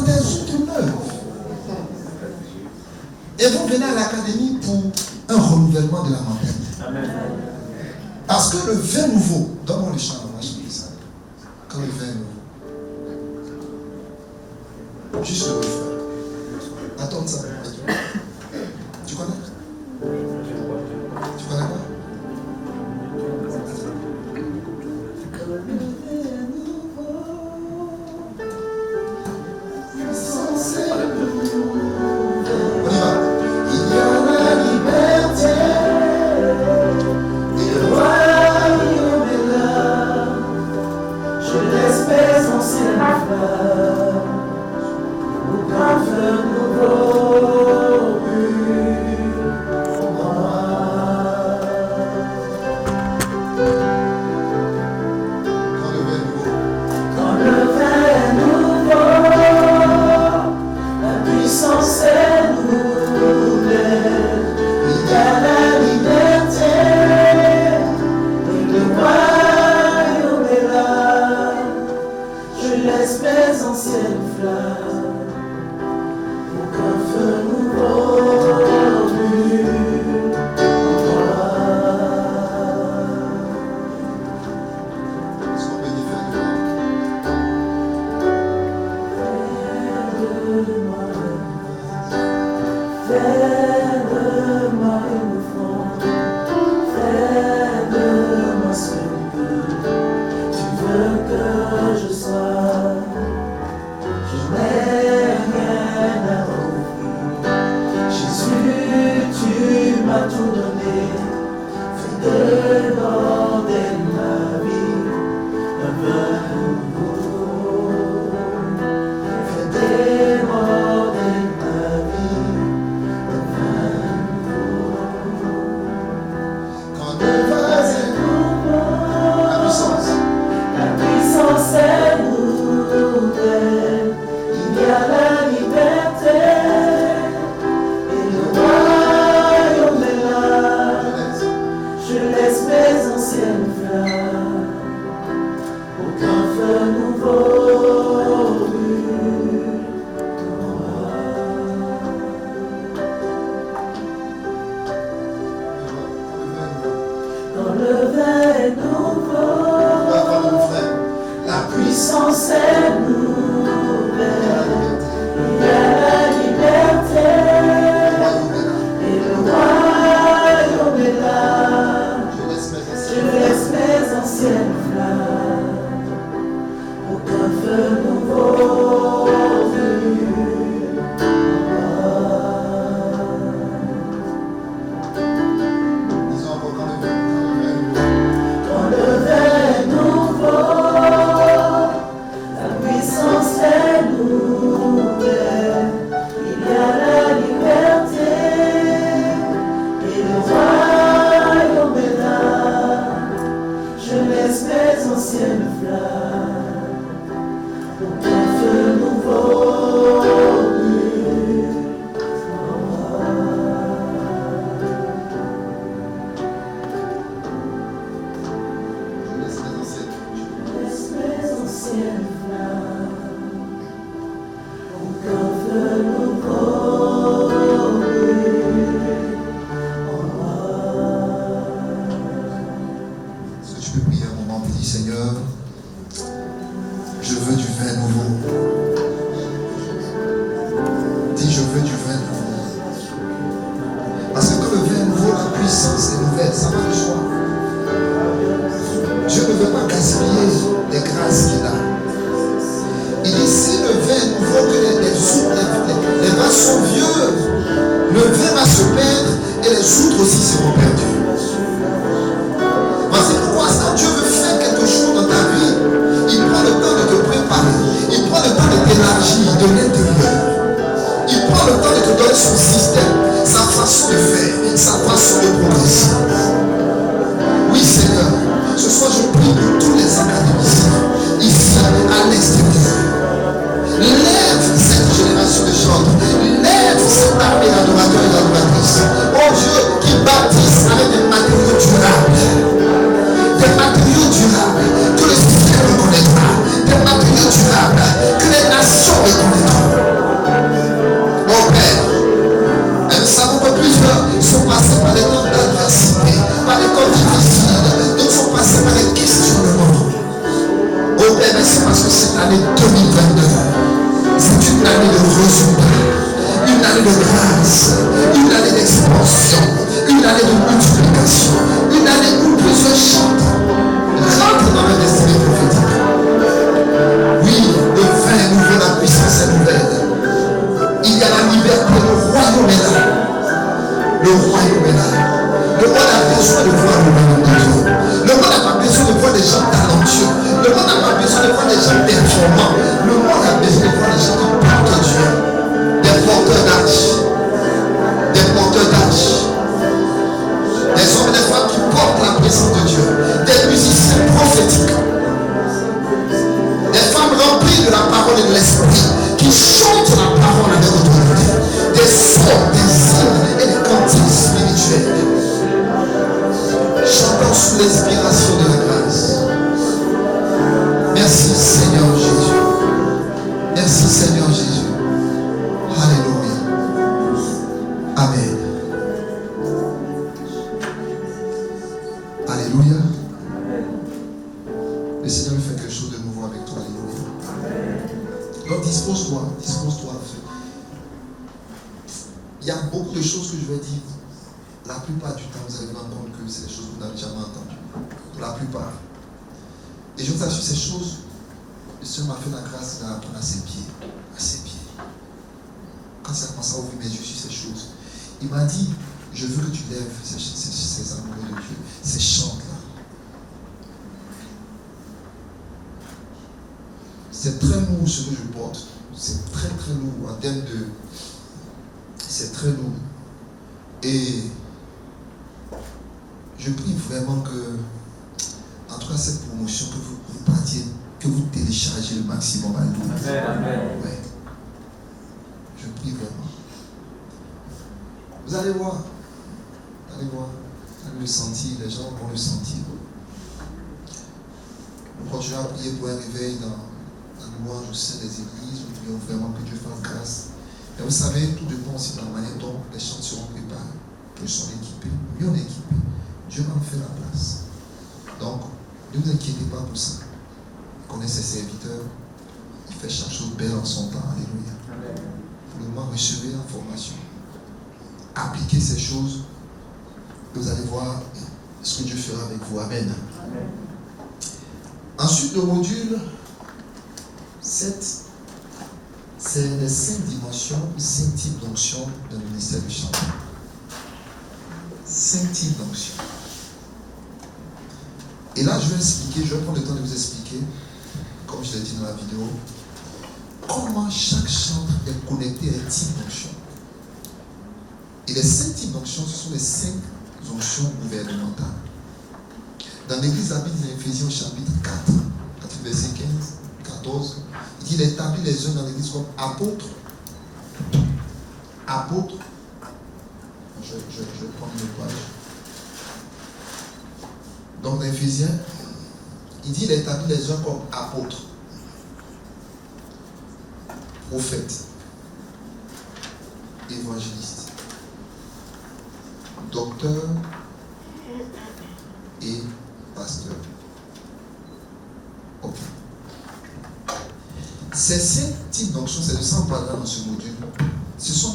des autres neuves. Et vous venez à l'académie pour un renouvellement de la mentalité. Parce que le vin nouveau, donne-moi le chant, on va chanter ça. Quand le vin est nouveau. Juste le refrain. Attends ça. Tu connais? Tu connais quoi? On y va. Il y a la liberté et le royaume est là. Je l'espère en ses fleurs, au parfum nouveau. m'as tout donné, fidèlement dès ma vie, un vin nouveau. Fidèlement dès ma vie, un vin nouveau. Quand le vin est nouveau, la puissance est nouvelle, il y a la liberté, et le royaume est là. Je laisse mes anciennes flammes, aucun feu nouveau brûle en moi. Quand le vin est nouveau, la puissance est nouvelle, il y a la liberté, et le royaume est là. Je laisse mes anciennes flammes, aucun feu nouveau brûle en moi. Disons encore Quand le vin est nouveau, la puissance est nouvelle, il y a la liberté, et le royaume est là. Je laisse mes anciennes flammes, aucun feu nouveau brûle en moi. Laisse mes anciennes flammes, aucun feu nouveau brûle en moi. Est-ce que tu peux prier un moment pour dire Seigneur, je veux du vin nouveau. Dis je veux du vin nouveau. Parce que quand le vin nouveau, la puissance est nouvelle, ça va de soi. Dieu ne veut pas gaspiller les grâces qu'il a. Il dit si le vin nouveau que les vins sont vieux, le vin va se perdre et les outres aussi seront perdus. Voici pourquoi quand Dieu veut faire quelque chose dans ta vie, il prend le temps de te préparer, il prend le temps de t'élargir de l'intérieur. Il prend le temps de te donner son système, sa façon de faire, sa façon de progresser. Oui Seigneur, ce soir je prie pour tous les académiciens, ici, à l'extérieur. Lève cette génération de chantres, lève cette armée d'adorateurs et d'adoratrices. Oh Dieu, qui bâtissent avec des matériaux durables. Des matériaux durables que le ciel reconnaîtra. Des matériaux durables que les nations reconnaîtront. Oh Père, nous savons que plusieurs sont passés par des temps d'adversité, par des temps difficiles, d'autres sont passés par des questionnements. Oh Père, merci parce que cette année 2022, c'est une année de résultats, une année de grâce, une année d'expansion, une année de multiplication, une année où plusieurs chantent, rentrent dans la destinée prophétique. Oui, le vin est nouveau, la puissance est nouvelle. Il y a la liberté, le royaume est là. Le royaume est là. Le roi n'a pas besoin de voir le royaume de Dieu. Le roi n'a pas besoin de voir des gens talentueux. Le roi n'a pas besoin de voir des gens performants. Le roi a besoin de voir des gens qui portent Dieu. Des porteurs d'arches. Des porteurs d'arches. Des hommes et des femmes qui portent la présence de Dieu. Des musiciens prophétiques. Des femmes remplies de la parole et de l'esprit. Qui chantent la parole avec autorité. Des sons, des hymnes et des cantiques spirituels. Chantons sous l'inspiration de la grâce. Merci Seigneur Jésus. Merci Seigneur Jésus. Alléluia. Amen. Alléluia. Le Seigneur veut faire quelque chose de nouveau avec toi. Alléluia. Donc dispose-toi. Il y a beaucoup de choses que je vais dire. La plupart du temps, vous allez vous rendre compte que c'est des choses que vous n'avez jamais entendues. Pour la plupart. Et je vous assure, ces choses, le Seigneur m'a fait la grâce d'apprendre à ses pieds. À ses pieds. Quand il a commencé à ouvrir mes yeux sur ces choses, il m'a dit, Je veux que tu lèves ces amoureux de Dieu, ces chants-là. C'est très lourd ce que je porte. C'est très très lourd en termes de... C'est très lourd. Et je prie vraiment que, en tout cas, cette promotion, que vous partiez, que vous téléchargez le maximum. Alléluia. Amen. Ouais. Je prie vraiment. Vous allez voir. Vous allez voir. Vous allez le sentir. Les gens vont le sentir. Nous continuons à prier pour un réveil dans la louange au sein des églises. Nous prions vraiment que Dieu fasse grâce. Et vous savez, tout dépend aussi de la manière dont les chants seront préparés. Qu'ils sont équipés, mieux équipés. Dieu va en faire la place. Donc, ne vous inquiétez pas pour ça. Il connaît ses serviteurs. Il fait chaque chose belle en son temps. Alléluia. Amen. Pour le moment, recevez l'information. Appliquez ces choses. Vous allez voir ce que Dieu fera avec vous. Amen. Amen. Ensuite, le module 7, c'est les 5 dimensions, 5 types d'onction dans le ministère du chant. 5 types d'onction. Et là, je vais prendre le temps de vous expliquer, comme je l'ai dit dans la vidéo, comment chaque chantre est connecté à un type d'onction. Et les 5 types d'onction, ce sont les 5 onctions gouvernementales. Dans l'église, la Bible dans Éphésiens au chapitre 4, verset 15, 14, il dit, il établit les uns dans l'église comme apôtres. Apôtres. Je vais prendre une page. Donc dans Éphésiens, il dit, il établit les uns comme apôtres, prophètes, évangélistes, docteurs et pasteurs. Ok. Ces 5 types d'onctions, c'est de ça qu'on parlera dans ce module. Ce sont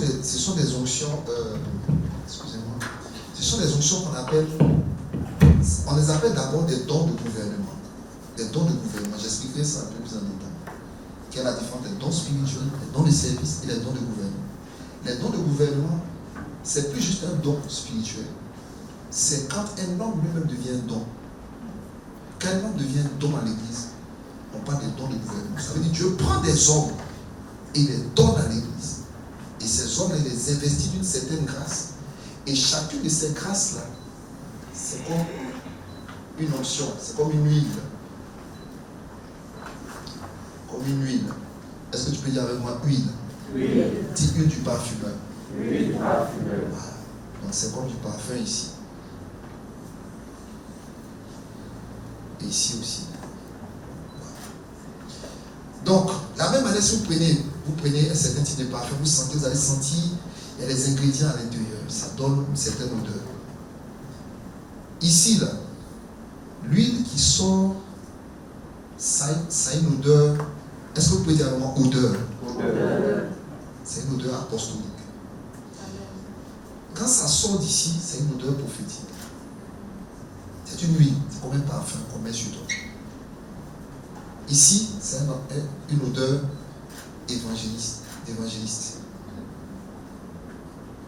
des onctions, excusez-moi, ce sont des onctions on les appelle d'abord des dons de gouvernement. Des dons de gouvernement, j'expliquerai ça un peu plus en détail. Quelle est la différence des dons spirituels, les dons de service et les dons de gouvernement. Les dons de gouvernement, c'est plus juste un don spirituel. C'est quand un homme lui-même devient un don. Quand un homme devient un don dans l'église, on parle des dons de gouvernement. Ça veut dire que Dieu prend des hommes et les donne à l'église. Et ces hommes, il les investit d'une certaine grâce. Et chacune de ces grâces-là, c'est comme une onction, c'est comme une huile. Comme une huile. Est-ce que tu peux dire avec moi huile? Oui. Dis huile du parfumeur. Oui, parfumeur. Voilà. Donc c'est comme du parfum ici. Et ici aussi. Donc, la même manière, si vous prenez un certain type de parfum, vous allez sentir, il y a des ingrédients à l'intérieur. Ça donne une certaine odeur. Ici, là, l'huile qui sort, ça a une odeur. Est-ce que vous pouvez dire vraiment odeur? Odeur. C'est une odeur apostolique. Quand ça sort d'ici, c'est une odeur prophétique. C'est une huile, c'est comme un parfum qu'on met sur toi. Ici, c'est une odeur évangéliste.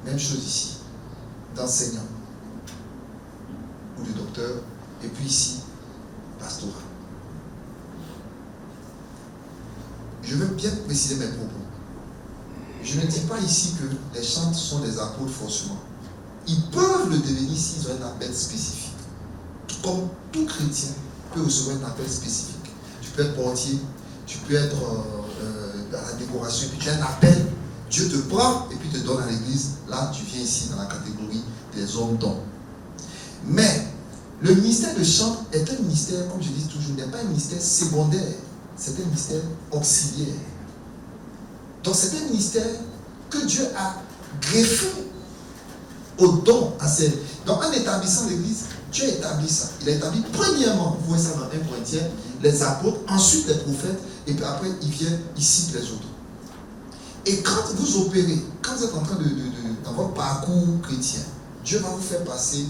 Même chose ici, d'enseignant ou de docteur, et puis ici, pastoral. Je veux bien préciser mes propos. Je ne dis pas ici que les chantres sont des apôtres forcément. Ils peuvent le devenir s'ils ont un appel spécifique. Comme tout chrétien peut recevoir un appel spécifique. Tu peux être portier, tu peux être dans la décoration, et puis tu as un appel, Dieu te prend et puis te donne à l'église. Là, tu viens ici dans la catégorie des hommes dons. Mais le ministère de chant est un ministère, comme je dis toujours, n'est pas un ministère secondaire, c'est un ministère auxiliaire. Donc c'est un ministère que Dieu a greffé au don à ses... Donc en établissant l'église, Dieu a établi ça. Il a établi premièrement, vous voyez ça dans 1 Corinthiens, les apôtres, ensuite les prophètes, et puis après il vient ici les autres. Et quand vous opérez, quand vous êtes en train dans votre parcours chrétien, Dieu va vous faire passer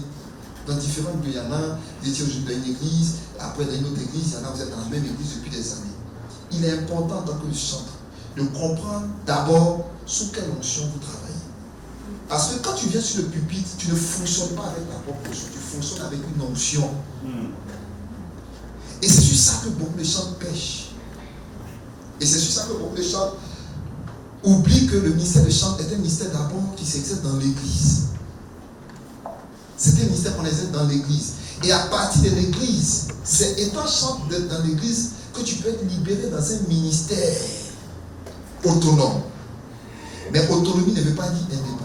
dans différentes lieux. Il y en a, vous étiez aujourd'hui dans une église, après dans une autre église, il y en a, vous êtes dans la même église depuis des années. Il est important en tant que chantre de comprendre d'abord sous quelle onction vous travaillez. Parce que quand tu viens sur le pupitre, tu ne fonctionnes pas avec ta propre onction, tu fonctionnes avec une onction. Et c'est sur ça que beaucoup de gens pêchent. Et c'est sur ça que beaucoup de gens oublient que le ministère de chant est un ministère d'abord qui s'exerce dans l'église. C'est un ministère qu'on exerce dans l'église. Et à partir de l'église, c'est étant chante d'être dans l'église que tu peux être libéré dans un ministère autonome. Mais autonomie ne veut pas dire indépendant.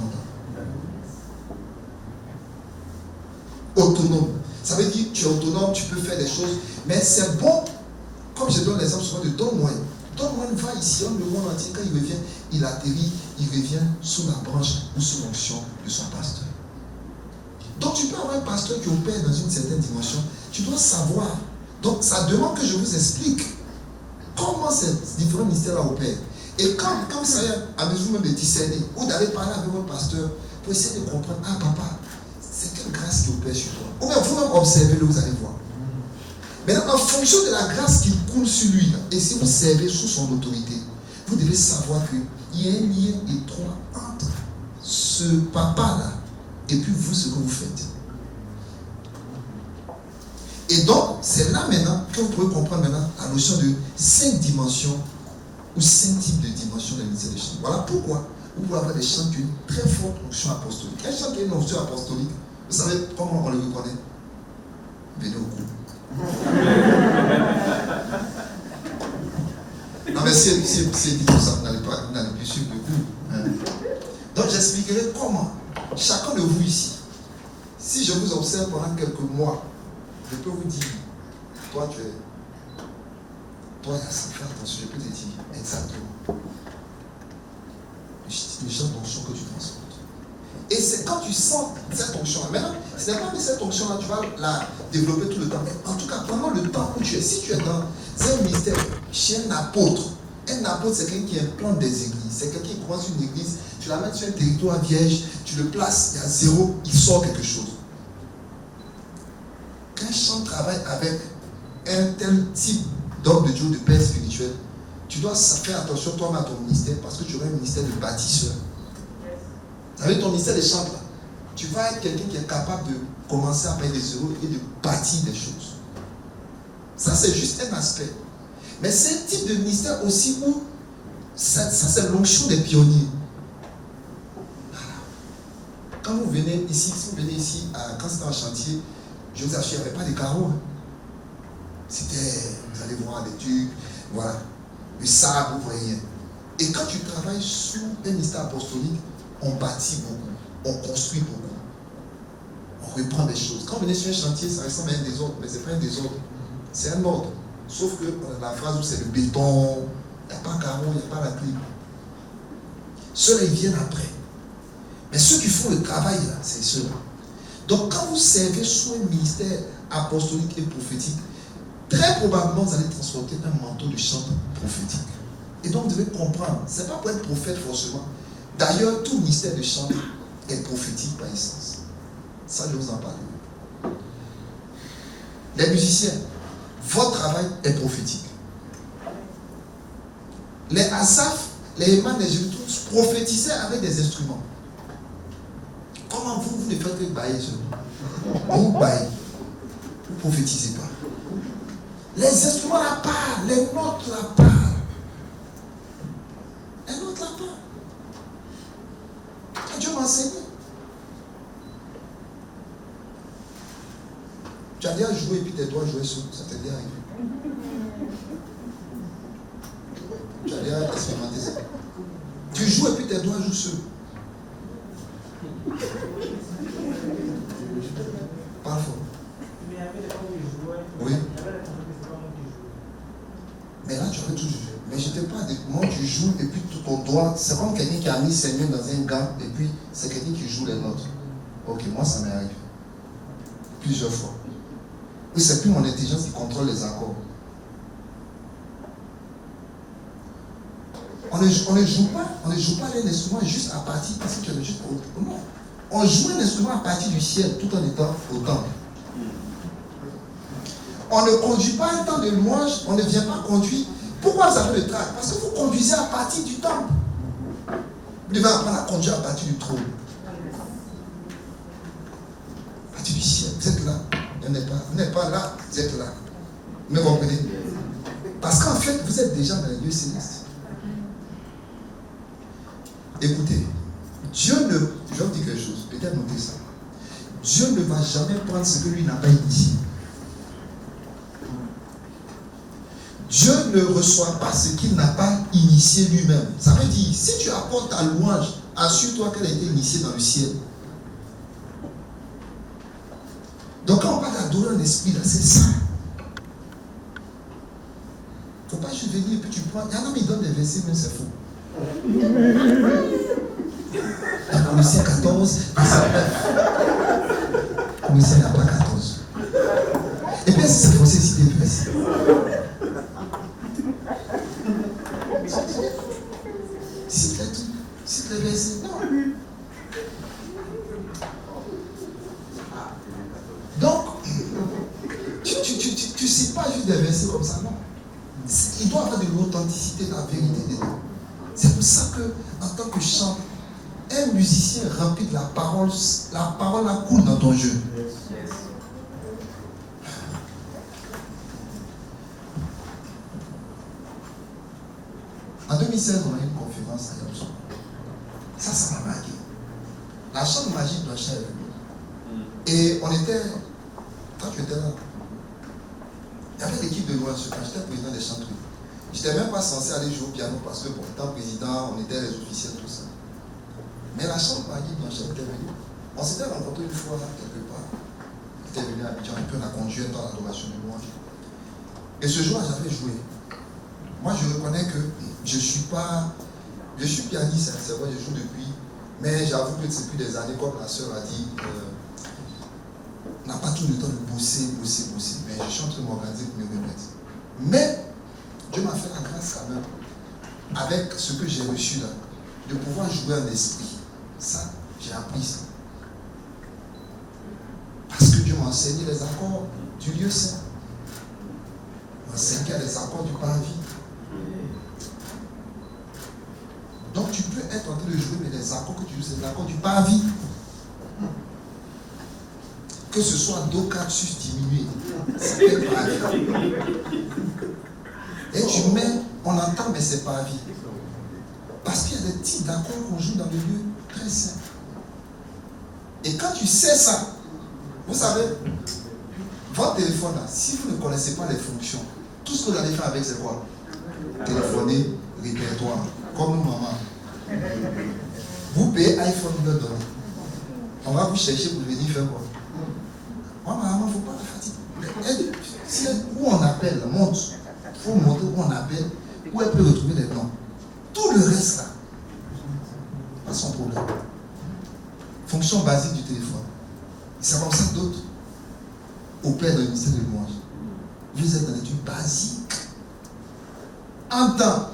Autonome. Ça veut dire que tu es autonome, tu peux faire des choses. Mais c'est bon, comme je donne l'exemple souvent de Don Moine. Don Moine va ici, le monde entier, quand il revient, il atterrit, il revient sous la branche ou sous l'onction de son pasteur. Donc tu peux avoir un pasteur qui opère dans une certaine dimension, tu dois savoir. Donc ça demande que je vous explique comment ces différents ministères-là opèrent. Et quand ça est à mesure même de discerner, ou d'aller parler avec votre pasteur, pour essayer de comprendre, ah papa, c'est quelle grâce qui opère sur toi. Ou bien vous-même observez-le, vous allez voir. Maintenant, en fonction de la grâce qui coule sur lui, et si vous servez sous son autorité, vous devez savoir qu'il y a un lien étroit entre ce papa-là et puis vous, ce que vous faites. Et donc, c'est là maintenant que vous pouvez comprendre maintenant la notion de 5 dimensions ou 5 types de dimensions de ministère de chant. Voilà pourquoi vous pouvez avoir des chants qui ont une très forte onction apostolique. Un chant qui a une onction apostolique, vous savez comment on le reconnaît? Venez au coup. Non mais c'est dit tout ça, vous n'allez plus suivre le coup. Hein? Donc j'expliquerai comment chacun de vous ici, si je vous observe pendant quelques mois, je peux vous dire, toi il y a ça, fais attention, je peux te dire exactement le champ d'onction que tu transportes. Et c'est quand tu sens cette onction-là. Maintenant, ce n'est pas que cette onction-là, tu vas la développer tout le temps. Mais en tout cas, pendant le temps où tu es, si tu es dans un ministère chez un apôtre, c'est quelqu'un qui implante des églises. C'est quelqu'un qui commence une église, tu la mets sur un territoire vierge, tu le places, il y a zéro, il sort quelque chose. Quand un chant travaille avec un tel type d'homme de Dieu, de père spirituel, tu dois faire attention toi-même à ton ministère parce que tu auras un ministère de bâtisseur. Avec ton ministère des chants, tu vas être quelqu'un qui est capable de commencer à payer des zéros et de bâtir des choses. Ça, c'est juste un aspect. Mais c'est un type de ministère aussi où ça c'est l'onction des pionniers. Voilà. Quand vous venez ici, si vous venez ici, quand c'était en chantier, je vous assure, il n'y avait pas de carreaux. Hein. C'était, vous allez voir des tubes, voilà, le sable, vous voyez. Et quand tu travailles sous un ministère apostolique, on bâtit beaucoup, on construit beaucoup, on reprend des choses. Quand on venait sur un chantier, ça ressemble à un désordre, mais ce n'est pas un désordre, c'est un ordre. Sauf que la phrase où c'est le béton, il n'y a pas de carreau, il n'y a pas la clé. Ceux-là, ils viennent après. Mais ceux qui font le travail, là, c'est ceux-là. Donc, quand vous servez sous un ministère apostolique et prophétique, très probablement, vous allez transporter un manteau de chant prophétique. Et donc, vous devez comprendre, ce n'est pas pour être prophète forcément. D'ailleurs, tout ministère de chant est prophétique par essence. Ça, je vous en parle. Les musiciens, votre travail est prophétique. Les Asaph, les Héman, les Jésus-tous prophétisaient avec des instruments. Comment vous ne faites que bailler seulement? Vous baillez. Vous ne prophétisez pas. Les instruments la parlent, les notes la parlent. Les notes la parlent. Dieu m'a enseigné. Tu as déjà joué et puis tes doigts jouaient sur. Ça t'est déjà arrivé. Tu as déjà expérimenté ça. Tu joues et puis tes doigts jouent sur. Parfois. Oui. Mais là, tu avais tout joué. Mais je n'étais pas. Moi, tu joues et puis tout ton doigt. C'est comme quelqu'un qui a mis ses mains dans un gant et puis c'est quelqu'un qui joue les notes. Ok, moi, ça m'est arrivé. Plusieurs fois. Oui, c'est plus mon intelligence qui contrôle les accords. On ne joue pas un instrument juste à partir parce que tu es juste au non. On joue un instrument à partir du ciel tout en étant au temple. On ne conduit pas un temps de louange, on ne vient pas conduire. Pourquoi vous avez le trac? Parce que vous conduisez à partir du temple. Vous devez apprendre à conduire à partir du trône. partie du ciel. Vous êtes là. Vous n'êtes pas là, vous êtes là. Vous me comprenez? Parce qu'en fait, vous êtes déjà dans les lieux célestes. Écoutez, Dieu ne... Je vais vous dire quelque chose, peut-être notez ça. Dieu ne va jamais prendre ce que lui n'a pas initié. Dieu ne reçoit pas ce qu'il n'a pas initié lui-même. Ça veut dire, si tu apportes ta louange, assure-toi qu'elle a été initiée dans le ciel. Donc quand on parle d'adorer en esprit, là, c'est ça. Il ne faut pas juste venir et puis tu prends. Il y en a qui donnent des versets, mais c'est faux. Dans Colossiens 14, verset 9. Colossiens n'a pas 14. Et puis si c'est faux, c'est cité le verset. Cite les versets. Non. Donc, tu cites pas juste des versets comme ça, non. Il doit y avoir de l'authenticité, de la vérité dedans. C'est pour ça que, en tant que chanteur, un musicien rempli de la parole la coule dans ton jeu. En 2016, on a eu une conférence à Yamsou. Ça m'a marqué. La chambre magique de Chèvre. Et on était, quand tu étais là, il y avait l'équipe de louange. Quand j'étais président des chanteurs, je n'étais même pas censé aller jouer au piano parce que, bon, étant président, on était les officiels, tout ça. Mais la chambre magique de Chèvre était venue. On s'était rencontrés une fois, là, quelque part. On était venu à Abidjan, et puis on a conduit dans l'adoration de louange. Et ce jour-là, j'avais joué. Moi, je reconnais que je suis pianiste, c'est vrai, je joue depuis, mais j'avoue que depuis des années, comme la sœur a dit, on n'a pas tout le temps de bosser, mais je suis en train de m'organiser pour me remettre. Mais Dieu m'a fait la grâce quand même, avec ce que j'ai reçu là, de pouvoir jouer en esprit. Ça, j'ai appris ça. Parce que Dieu m'a enseigné les accords du lieu saint. Il m'a enseigné les accords du parvis. Donc tu peux être en train de jouer, mais les accords que tu joues, c'est les accords du parvis. Que ce soit do, 4, sus diminué, c'est le parvis. Et tu mets, on entend, mais c'est parvis. Parce qu'il y a des types d'accords qu'on joue dans le lieu très saint. Et quand tu sais ça, vous savez, votre téléphone là, si vous ne connaissez pas les fonctions, tout ce que vous allez faire avec, c'est quoi? Téléphoner, répertoire. Comme nous, maman. Vous payez iPhone, vous le donnez. On va vous chercher pour venir faire quoi? Moi, maman, il ne faut pas la fatiguer. Où on appelle, montre. Il faut montrer où on appelle, où elle peut retrouver les noms. Tout le reste là, pas son problème. Fonction basique du téléphone. C'est comme ça que d'autres opèrent dans le ministère de louange. Vous êtes dans des trucs basiques. En temps.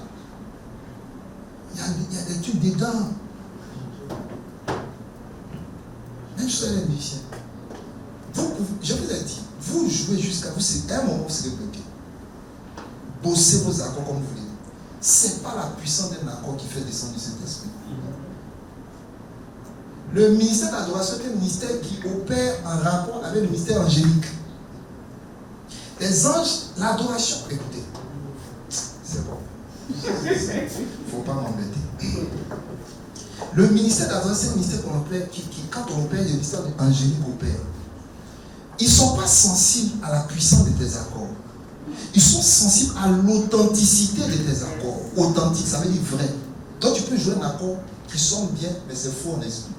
Il y a des trucs dedans. Même chez les musiciens. Je vous ai dit, vous jouez jusqu'à vous, c'est un moment où c'est débloqué. Bossez vos accords comme vous voulez. Ce n'est pas la puissance d'un accord qui fait descendre du Saint-Esprit. Le ministère d'adoration est un ministère qui opère en rapport avec le ministère angélique. Les anges, l'adoration, écoutez, c'est bon. Il ne faut pas m'embêter. Le ministère d'adoration, c'est un ministère qu'on opère, quand on opère, le ministère angélique opère. Ils ne sont pas sensibles à la puissance de tes accords. Ils sont sensibles à l'authenticité de tes accords. Authentique, ça veut dire vrai. Donc tu peux jouer un accord qui sonne bien, mais c'est faux en esprit.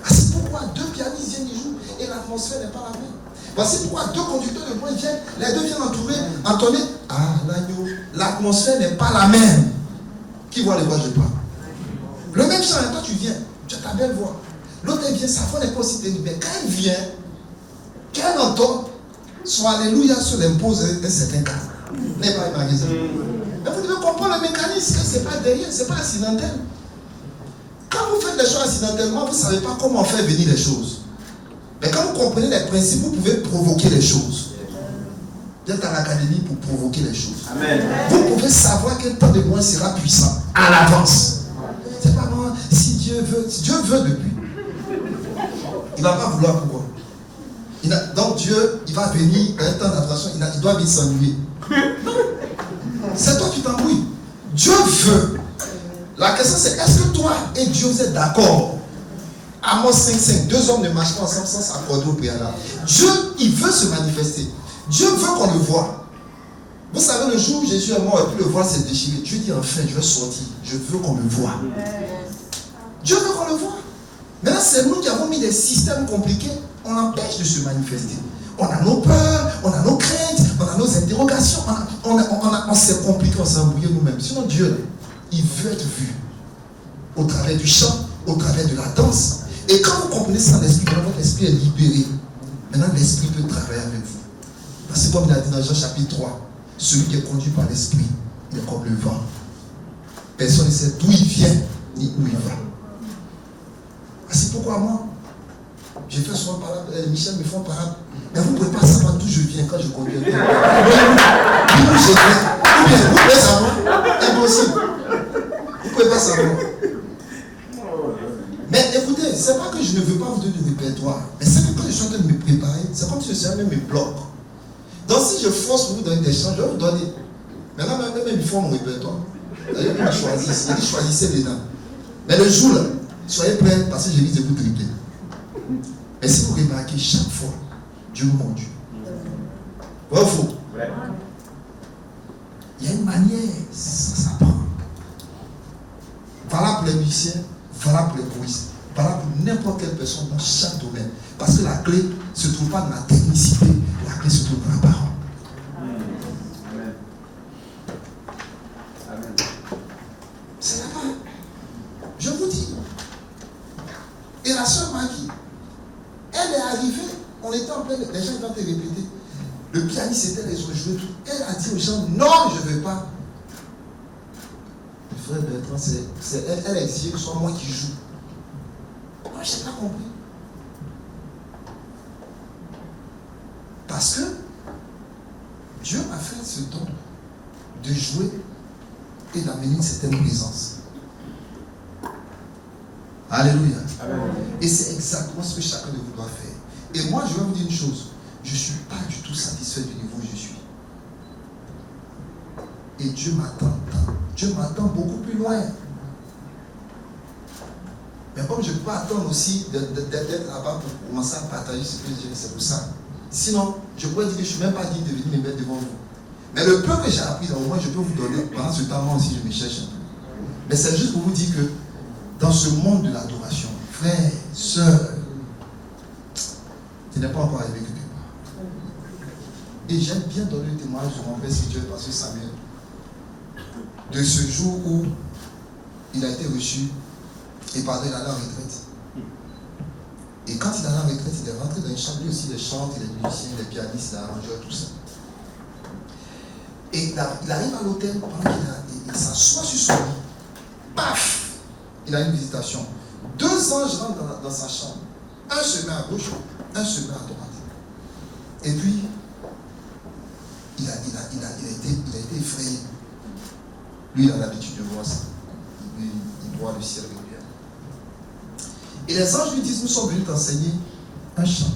C'est pourquoi deux pianistes viennent y jouer et l'atmosphère n'est pas la même. Voici pourquoi deux conducteurs de pointe viennent, les deux viennent entonner. Ah, l'agneau, l'atmosphère n'est pas la même. Qui voit les voix, je parle. Le même chant, toi tu viens, tu as ta belle voix. L'autre elle vient, sa voix n'est pas aussi terrible. Mais quand elle vient, quand elle entend, son alléluia se l'impose un certain cas. N'est pas un magasin. Mais vous devez comprendre le mécanisme, ce n'est pas derrière, ce n'est pas accidentel. Quand vous faites les choses accidentellement, vous ne savez pas comment faire venir les choses. Mais quand vous comprenez les principes, vous pouvez provoquer les choses. Vous êtes à l'académie pour provoquer les choses. Amen. Vous pouvez savoir quel temps de moins sera puissant à l'avance. C'est pas moi, si Dieu veut depuis. Il ne va pas vouloir pourquoi. Donc Dieu, il va venir dans un temps d'attraction, il doit venir s'ennuyer. C'est toi qui t'embrouilles. Dieu veut. La question c'est, est-ce que toi et Dieu vous êtes d'accord? Amos 5.5, 2 hommes ne marchent pas ensemble sans s'accorder au préalable. Dieu, il veut se manifester. Dieu veut qu'on le voie. Vous savez, le jour où Jésus est mort et puis le voile s'est déchiré, Dieu dit enfin, je vais sortir. Je veux qu'on me voie. Dieu veut qu'on le voie. Maintenant, c'est nous qui avons mis des systèmes compliqués. On empêche de se manifester. On a nos peurs, on a nos craintes, on a nos interrogations. On s'est compliqué, on s'est embrouillé nous-mêmes. Sinon, Dieu, il veut être vu. Au travers du chant, au travers de la danse. Et quand vous comprenez ça, l'esprit, votre esprit est libéré. Maintenant, l'esprit peut travailler avec vous. Parce que comme il a dit dans Jean chapitre 3, celui qui est conduit par l'esprit, il est comme le vent. Personne ne sait d'où il vient, ni où il va. C'est pourquoi moi, j'ai fait souvent parable, Michel me fait parable. Mais vous ne pouvez pas savoir d'où je viens quand je conduis. D'où je viens. Ou bien, vous pouvez savoir. Impossible. Vous ne pouvez pas savoir. Mais écoutez, c'est pas que je ne veux pas vous donner du répertoire. Mais c'est que quand je suis en train de me préparer, c'est comme si le Seigneur me bloque. Donc si je force pour vous donner des chants, je vais vous donner. Maintenant, même il faut mon répertoire. D'ailleurs, vous choisissez. Il dit choisissez les dents. Mais le jour là, soyez prêts parce que j'ai dit de vous tripler. Mais si vous remarquez, chaque fois, Dieu nous conduit. Vrai ou faux? Il y a une manière, ça s'apprend. Voilà pour les musiciens, voilà pour les poésies, voilà pour n'importe quelle personne dans chaque domaine. Parce que la clé ne se trouve pas dans la technicité, la clé se trouve dans la parole. Amen. Amen. C'est là-bas. Je vous dis. Et la sœur Maggie, elle est arrivée, on était en plein, les gens vont te répéter. Le pianiste était les autres jouer tout. Elle a dit aux gens, non, je ne veux pas. Le frère Bertrand, elle a exigé que ce soit moi qui joue. Moi, je n'ai pas compris. Parce que Dieu m'a fait ce don de jouer et d'amener une certaine présence. Alléluia. Amen. Et c'est exactement ce que chacun de vous doit faire. Et moi, je vais vous dire une chose. Je ne suis pas du tout satisfait du niveau où je suis. Et Dieu m'attend. Dieu m'attend beaucoup plus loin. Mais comme je ne peux pas attendre aussi d'être là-bas pour commencer à partager ce que je dis, c'est pour ça. Sinon, je pourrais dire que je ne suis même pas digne de venir me mettre devant vous. Mais le peu que j'ai appris, au moins, je peux vous donner. Pendant ce temps, moi aussi, je me cherche un peu. Mais c'est juste pour vous dire que dans ce monde de l'adoration, frères, sœurs, ce n'est pas encore arrivé quelque part. Et j'aime bien donner le témoignage de mon père spirituel, pasteur Samuel, de ce jour où il a été reçu et pardon, il allait en retraite. Et quand il allait en retraite, il est rentré dans une chambre, lui aussi, il chante, il est musicien, il est pianiste, il a arrangé tout ça. Et il arrive à l'hôtel, pendant qu'il s'assoit sur son lit, paf! Il a une visitation. 2 anges rentrent dans sa chambre. Un se met à gauche, un se met à droite. Et puis, il a été effrayé. Lui, il a l'habitude de voir ça. Il voit le ciel régulièrement. Et les anges lui disent, nous sommes venus t'enseigner un chant.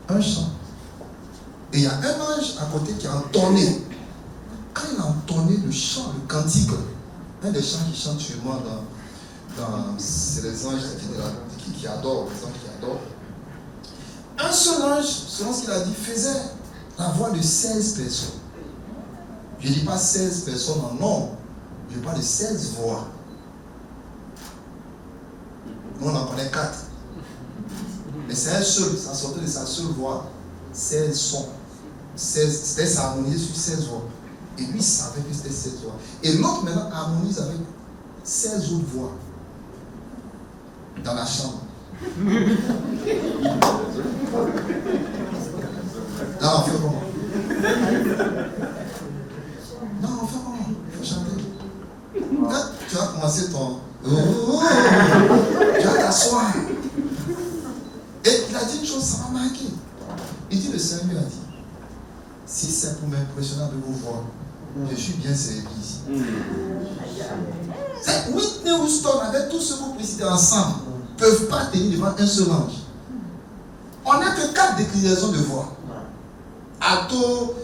Un chant. Et il y a un ange à côté qui a entonné. Quand il a entonné le chant, le cantique, un des chants qui chantent chez moi c'est les anges qui adorent, les anges qui adorent. Un seul ange, selon ce qu'il a dit, faisait la voix de 16 personnes. Je ne dis pas 16 personnes en nombre, je parle de 16 voix. Nous on en connaît 4. Mais c'est un seul, ça sortait de sa seule voix. 16 sons. C'était s'harmoniser sur 16 voix. Et lui, il savait que c'était 16 voix. Et l'autre, maintenant, harmonise avec 16 autres voix. Dans la chambre. Là, on fait comment? Non, on fait comment? Il faut chanter. Quand tu vas commencer ton... tu vas t'asseoir. Et il a dit une chose, ça m'a marqué. Il dit, le Seigneur lui a dit, si c'est pour m'impressionner avec vos voix, je suis bien servi ici. C'est Whitney Houston avec tous ceux que vous précisez ensemble. ne peuvent pas tenir devant un seul ange. On n'a que 4 déclinaisons de voix. Alto,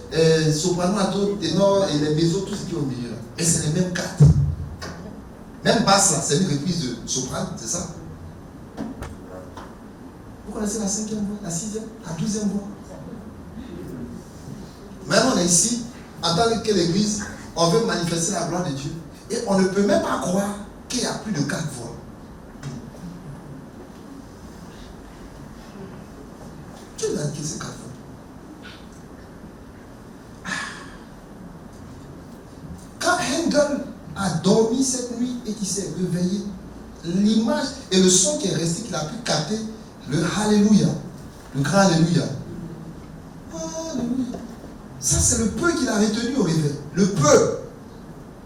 soprano, alto, ténor et les mésos, tout ce qui est au milieu. Et c'est les mêmes 4. Même basse là, c'est une reprise de soprano, c'est ça? Vous connaissez la 5e voix, la 6e, la 12e voix? Maintenant on est ici, en tant que l'église, on veut manifester la gloire de Dieu. Et on ne peut même pas croire qu'il y a plus de 4 voix. Qui nous a dit que c'est 4 voix? Quand Handel a dormi cette nuit et qu'il s'est réveillé, l'image et le son qui est resté, qu'il a pu capter, le Alléluia, le grand Alléluia. Alléluia. Ça, c'est le peu qu'il a retenu au réveil. Le peu.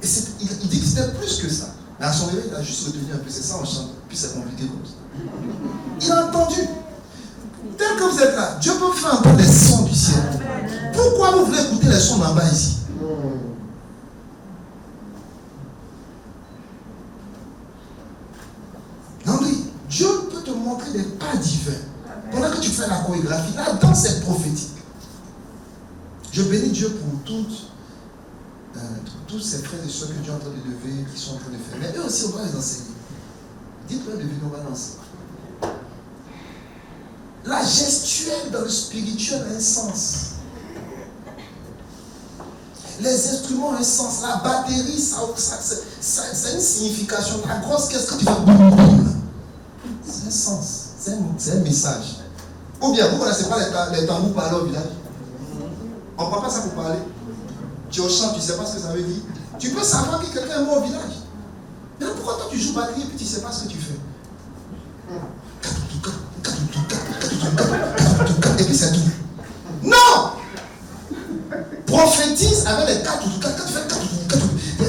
Et il dit que c'était plus que ça. Mais à son réveil, il a juste retenu un peu. C'est ça, on chante. Puis c'est compliqué comme ça. Il a entendu. Tel que vous êtes là, Dieu peut faire entendre les sons du ciel. Pourquoi vous voulez écouter les sons d'en bas ici? Non, oui, Dieu peut te montrer des pas divins. Pendant que tu fais la chorégraphie, la danse est prophétique. Je bénis Dieu pour tous ces frères et soeurs que Dieu est en train de lever, qui sont en train de faire. Mais eux aussi, on va les enseigner. Dites-leur de venir, on va lancer. La gestuelle dans le spirituel a un sens. Les instruments ont un sens. La batterie, ça a une signification. La grosse, qu'est-ce que tu fais? C'est un sens. C'est un message. Ou bien, vous ne connaissez pas les tambours parlés au village? On ne parle pas ça pour parler. Tu es au chant, tu ne sais pas ce que ça veut dire. Tu peux savoir que quelqu'un est mort au village. Mais pourquoi toi tu joues batterie et puis tu ne sais pas ce que tu fais? Et puis c'est tout. Non! Prophétise avec les 4 quand tu fais 4,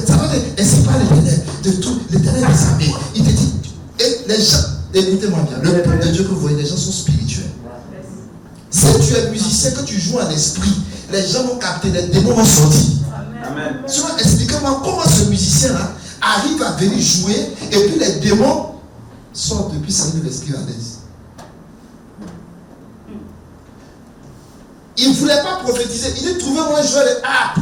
ça veut dire, ainsi parle l'Éternel de tout, l'Éternel des armées. Il te dit, et les gens, écoutez-moi bien, le peuple de Dieu que vous voyez, les gens sont spirituels. Si tu es musicien, que tu joues en esprit, les gens vont capter, les démons vont sortir. Amen. Souvent, expliquez-moi comment ce musicien-là arrive à venir jouer et puis les démons sortent depuis ça de l'esprit à l'aise. Il ne voulait pas prophétiser. Il dit, trouvez-moi un joueur de harpe.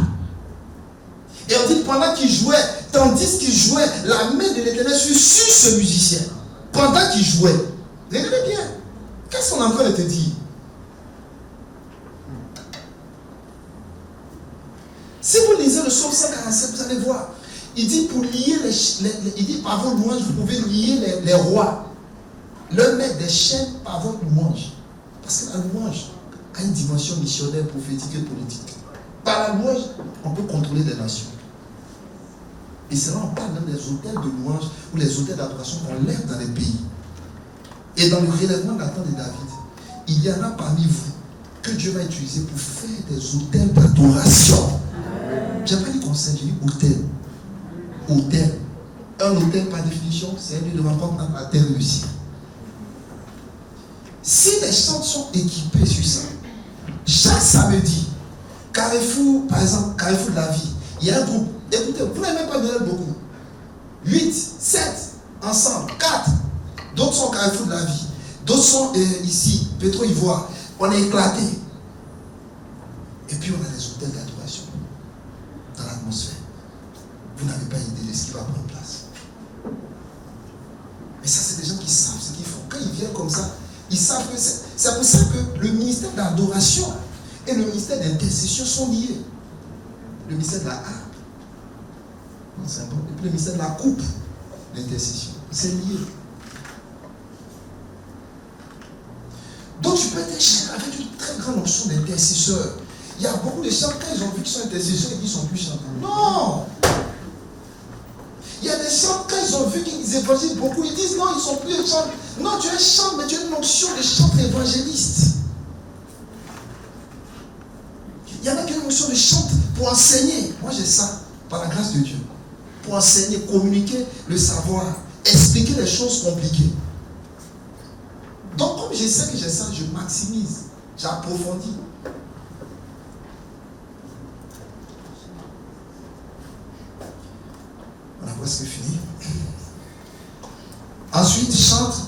Et on dit, pendant qu'il jouait, tandis qu'il jouait, la main de l'Éternel fut sur ce musicien. Pendant qu'il jouait. Regardez bien. Qu'est-ce qu'on est en train de te dire? Si vous lisez le psaume 147, vous allez voir. Il dit, pour lier il dit, par vos louanges, vous pouvez lier les rois. Leur mettre des chaînes par votre louange. Parce que la louange a une dimension missionnaire, prophétique et politique. Par la louange, on peut contrôler des nations. Et c'est là on parle même des hôtels de louange ou les hôtels d'adoration qu'on lève dans les pays. Et dans le relèvement de la temps de David, il y en a parmi vous que Dieu va utiliser pour faire des hôtels d'adoration. Je n'ai pas dit conseil, j'ai dit hôtel. Hôtel. Un hôtel, par définition, c'est un lieu de rencontre entre la terre et le ciel. Si les chants sont équipés sur ça, chaque samedi, Carrefour, par exemple, Carrefour de la vie, il y a un groupe. Écoutez, vous n'avez même pas besoin de beaucoup. 8, 7, ensemble, 4. D'autres sont Carrefour de la vie. D'autres sont ici, Pétro-Ivoire. On est éclaté. Et puis on a des hôtels d'adoration dans l'atmosphère. Vous n'avez pas idée de ce qui va prendre place. Mais ça, c'est des gens qui savent ce qu'ils font. Quand ils viennent comme ça, ils savent que c'est pour ça que le ministère d'adoration et le ministère d'intercession sont liés. Le ministère de la harpe, c'est bon. Et puis le ministère de la coupe d'intercession, c'est lié. Donc tu peux être chant avec une très grande notion d'intercesseur. Il y a beaucoup de chants, quand ils ont vu qu'ils sont intercesseurs et qu'ils ne sont plus chanteurs. Non! Il y a des chants, quand ils ont vu qu'ils évangélisent beaucoup, ils disent non, ils ne sont plus chants. Non, tu es chant, mais tu as une notion de chantre évangéliste. Il y en a qui ont une notion de chante pour enseigner. Moi j'ai ça, par la grâce de Dieu. Pour enseigner, communiquer le savoir, expliquer les choses compliquées. Donc comme je sais que j'ai ça, je maximise, j'approfondis. On a presque fini. Ensuite, chante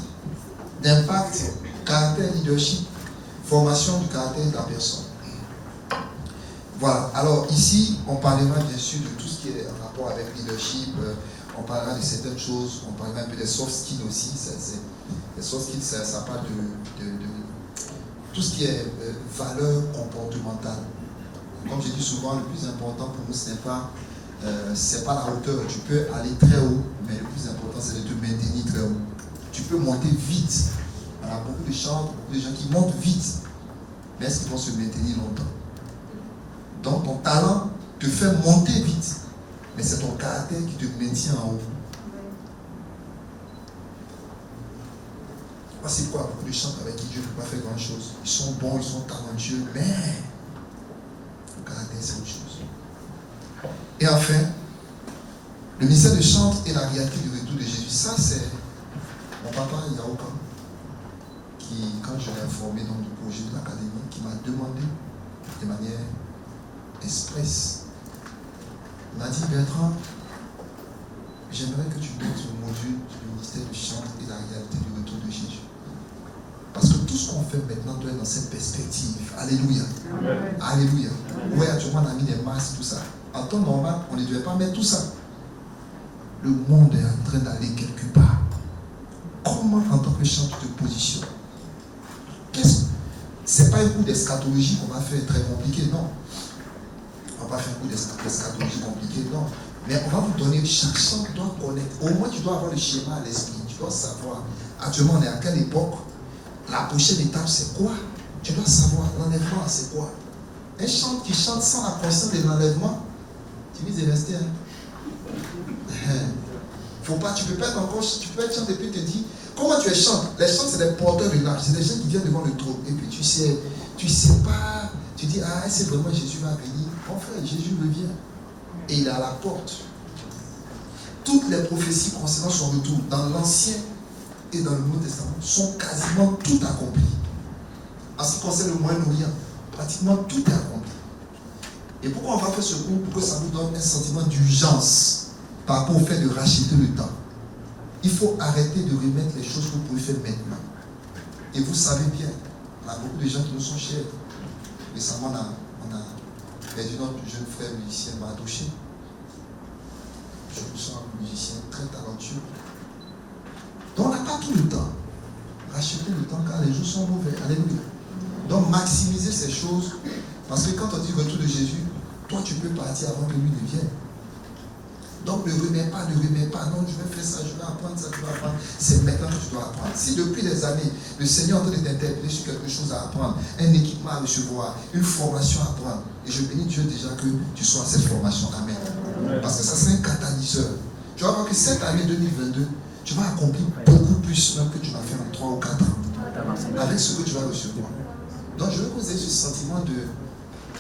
d'impact, caractère, leadership, formation du caractère de la personne. Voilà, alors ici, on parlera bien sûr de tout ce qui est en rapport avec leadership, on parlera de certaines choses, on parlera un peu des soft skills aussi. Les soft skills, ça parle de tout ce qui est valeur comportementale. Comme je dis souvent, le plus important pour nous, ce n'est pas la hauteur. Tu peux aller très haut, mais le plus important, c'est de te maintenir très haut. Tu peux monter vite. Il y a beaucoup de gens qui montent vite, mais est-ce qu'ils vont se maintenir longtemps? Donc ton talent te fait monter vite, mais c'est ton caractère qui te maintient en haut. C'est quoi? Beaucoup de gens avec qui Dieu ne peut pas faire grand chose. Ils sont bons, ils sont talentueux, mais le caractère c'est autre chose. Et enfin, le ministère de chante et la réalité du retour de Jésus. Ça c'est mon papa Yaoka qui, quand je l'ai informé dans le projet de l'académie, qui m'a demandé de manière express. Il m'a dit, Bertrand, j'aimerais que tu donnes le module du ministère de chant et la réalité du retour de Jésus. Parce que tout ce qu'on fait maintenant doit être dans cette perspective. Alléluia. Amen. Alléluia. Oui, actuellement on a mis des masques, tout ça. En temps normal, on ne devait pas mettre tout ça. Le monde est en train d'aller quelque part. Comment en tant que chant tu te positionnes? C'est pas un coup d'eschatologie qu'on va faire très compliqué, non. On va pas faire un coup d'eschatologie compliqué, non. Mais on va vous donner, chaque chant doit connaître. Au moins tu dois avoir le schéma à l'esprit. Tu dois savoir. Actuellement on est à quelle époque? La prochaine étape c'est quoi? Tu dois savoir. L'enlèvement c'est quoi? Un chant qui chante sans la conscience de l'enlèvement, tu vis de rester. Faut pas, tu peux pas être encore, tu peux être chant et puis te dire, comment tu es chante? Les chants c'est des porteurs de l'âge, c'est des gens qui viennent devant le trône. Et puis tu sais pas, tu dis, ah c'est vraiment Jésus va venir. Mon frère, Jésus revient. Et il est à la porte. Toutes les prophéties concernant son retour, dans l'Ancien et dans le Nouveau Testament, sont quasiment toutes accomplies. En ce qui concerne le Moyen-Orient, pratiquement tout est accompli. Et pourquoi on va faire ce cours? Pour que ça nous donne un sentiment d'urgence par rapport au fait de racheter le temps. Il faut arrêter de remettre les choses que vous pouvez faire maintenant. Et vous savez bien, on a beaucoup de gens qui nous sont chers. Récemment, on a perdu notre jeune frère musicien Madouché. Je vous sens un musicien très talentueux. Donc on n'a pas tout le temps. Racheter le temps car les jours sont mauvais. Alléluia. Donc maximiser ces choses. Parce que quand on dit retour de Jésus, toi tu peux partir avant que lui ne vienne. Donc ne remets pas. Non, je vais faire ça, je vais apprendre ça, tu vas apprendre. C'est maintenant que tu dois apprendre. Si depuis des années, le Seigneur est en train de t'interpeller sur quelque chose à apprendre, un équipement à recevoir, une formation à apprendre, et je bénis Dieu déjà que tu sois à cette formation. Amen. Parce que ça c'est un catalyseur. Tu vas voir que cette année 2022, tu vas accomplir beaucoup plus même que tu vas faire en 3 ou 4 ans. Avec ce que tu vas recevoir. Donc je veux que vous ayez ce sentiment de,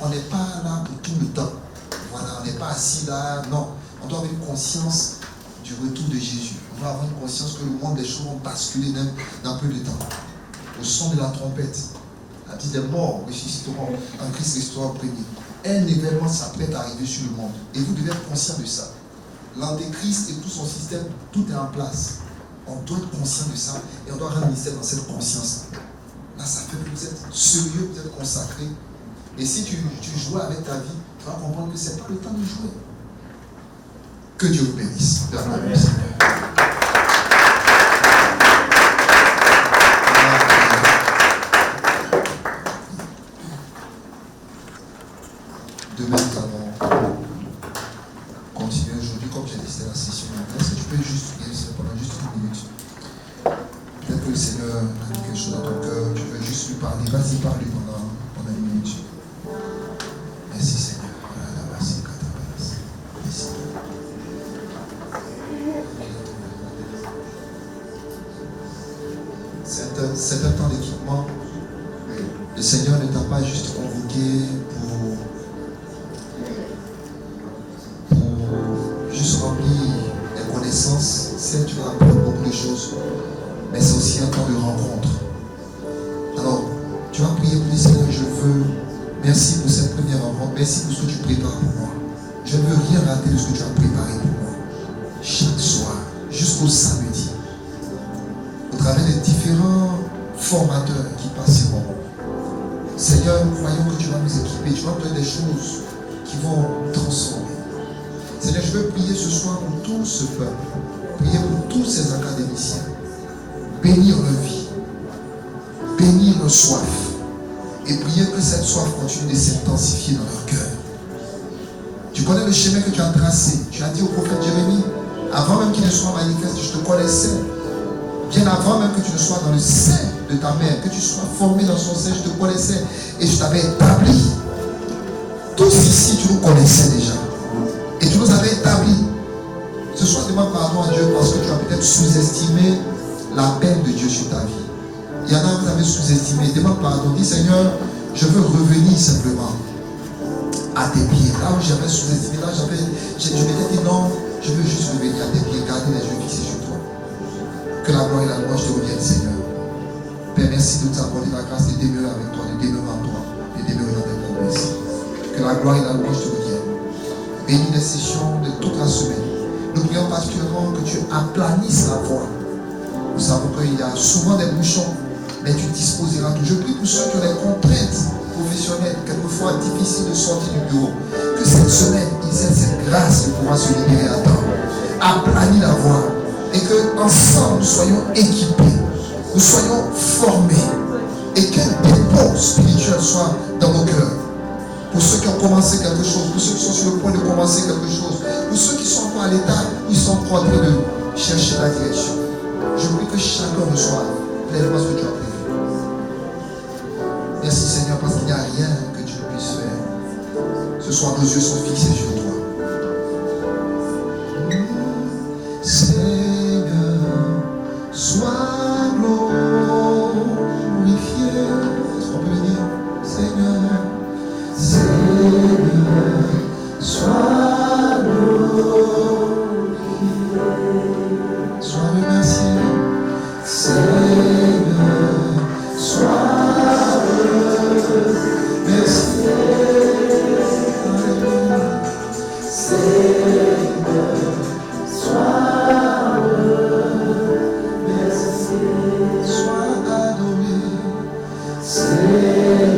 on n'est pas là pour tout le temps. Voilà, on n'est pas assis là, non. On doit avoir une conscience du retour de Jésus. On doit avoir une conscience que le monde des choses vont basculer dans peu de temps. Au son de la trompette, la dit des morts ressusciteront en Christ l'histoire premier. Un événement s'apprête à arriver sur le monde. Et vous devez être conscient de ça. L'antéchrist et tout son système, tout est en place. On doit être conscient de ça et on doit rendre ministère dans cette conscience. Là, ça fait que vous êtes sérieux, vous êtes consacré. Et si tu joues avec ta vie, tu vas comprendre que ce n'est pas le temps de jouer. Que Dieu vous bénisse. Amen. Demain, nous allons continuer aujourd'hui, comme j'ai dit, c'était la session. Est-ce que tu peux juste prier pendant juste une minute? Peut-être que le Seigneur a mis quelque chose dans ton cœur, tu veux juste lui parler. Vas-y, parle-lui pendant une minute. Merci Seigneur. Merci. C'est un temps d'équipement. Le Seigneur ne t'a pas juste convoqué pour juste remplir les connaissances. Certes, tu vas apprendre beaucoup de choses, mais c'est aussi un temps de rencontre. Alors, tu vas prier pour dire, Seigneur, je veux, merci pour cette première rencontre, merci pour ce que tu prépares pour moi. Je ne veux rien rater de ce que tu as préparé pour moi. Chaque soir, jusqu'au samedi, au travers des différents formateurs qui passeront. Seigneur, nous croyons que tu vas nous équiper, tu vas nous donner des choses qui vont nous transformer. Seigneur, je veux prier ce soir pour tout ce peuple, prier pour tous ces académiciens, bénir leur vie, bénir leur soif, et prier que cette soif continue de s'intensifier dans leur cœur. Tu connais le chemin que tu as tracé. Tu as dit au prophète Jérémie, avant même qu'il ne soit manifeste, je te connaissais. Bien avant même que tu ne sois dans le sein de ta mère, que tu sois formé dans son sein, je te connaissais et je t'avais établi. Tous ici, tu nous connaissais déjà. Et tu nous avais établis. Ce soir, demande pardon à Dieu parce que tu as peut-être sous-estimé la peine de Dieu sur ta vie. Il y en a que vous avez sous-estimé. Demande pardon. Dis Seigneur, je veux revenir simplement à tes pieds. Là où j'avais sous-estimé, là je m'étais dit non, je veux juste revenir à tes pieds, garder les yeux fixés sur toi. Que la gloire et la louange te reviennent, Seigneur. Père, merci de nous accorder la grâce de demeurer avec toi, de demeurer en toi, de demeurer dans tes promesses. Que la gloire et la louange te reviennent. Bénis les sessions de toute la semaine. Nous prions particulièrement que tu aplanisses la voie. Nous savons qu'il y a souvent des bouchons, mais tu disposeras tout. Je prie pour ceux qui ont des contraintes professionnelles, quelquefois difficiles de sortir du bureau. Que cette semaine, ils aient cette grâce de pouvoir se libérer à temps. Aplanis la voie. Et que ensemble nous soyons équipés, nous soyons formés, et qu'un dépôt spirituel soit dans nos cœurs. Pour ceux qui ont commencé quelque chose, pour ceux qui sont sur le point de commencer quelque chose, pour ceux qui sont encore à l'état, ils sont encore en train de chercher la direction. Je prie que chacun reçoive pleinement ce que tu as prévu. Merci Seigneur parce qu'il n'y a rien que tu ne puisses faire. Ce soir, nos yeux sont fixés sur toi. Sois glorifié. Est-ce qu'on peut le dire? Seigneur, Seigneur, sois glorifié. Sois remercié. Seigneur, sois remercié. Seigneur, sois sois adoré, Seigneur.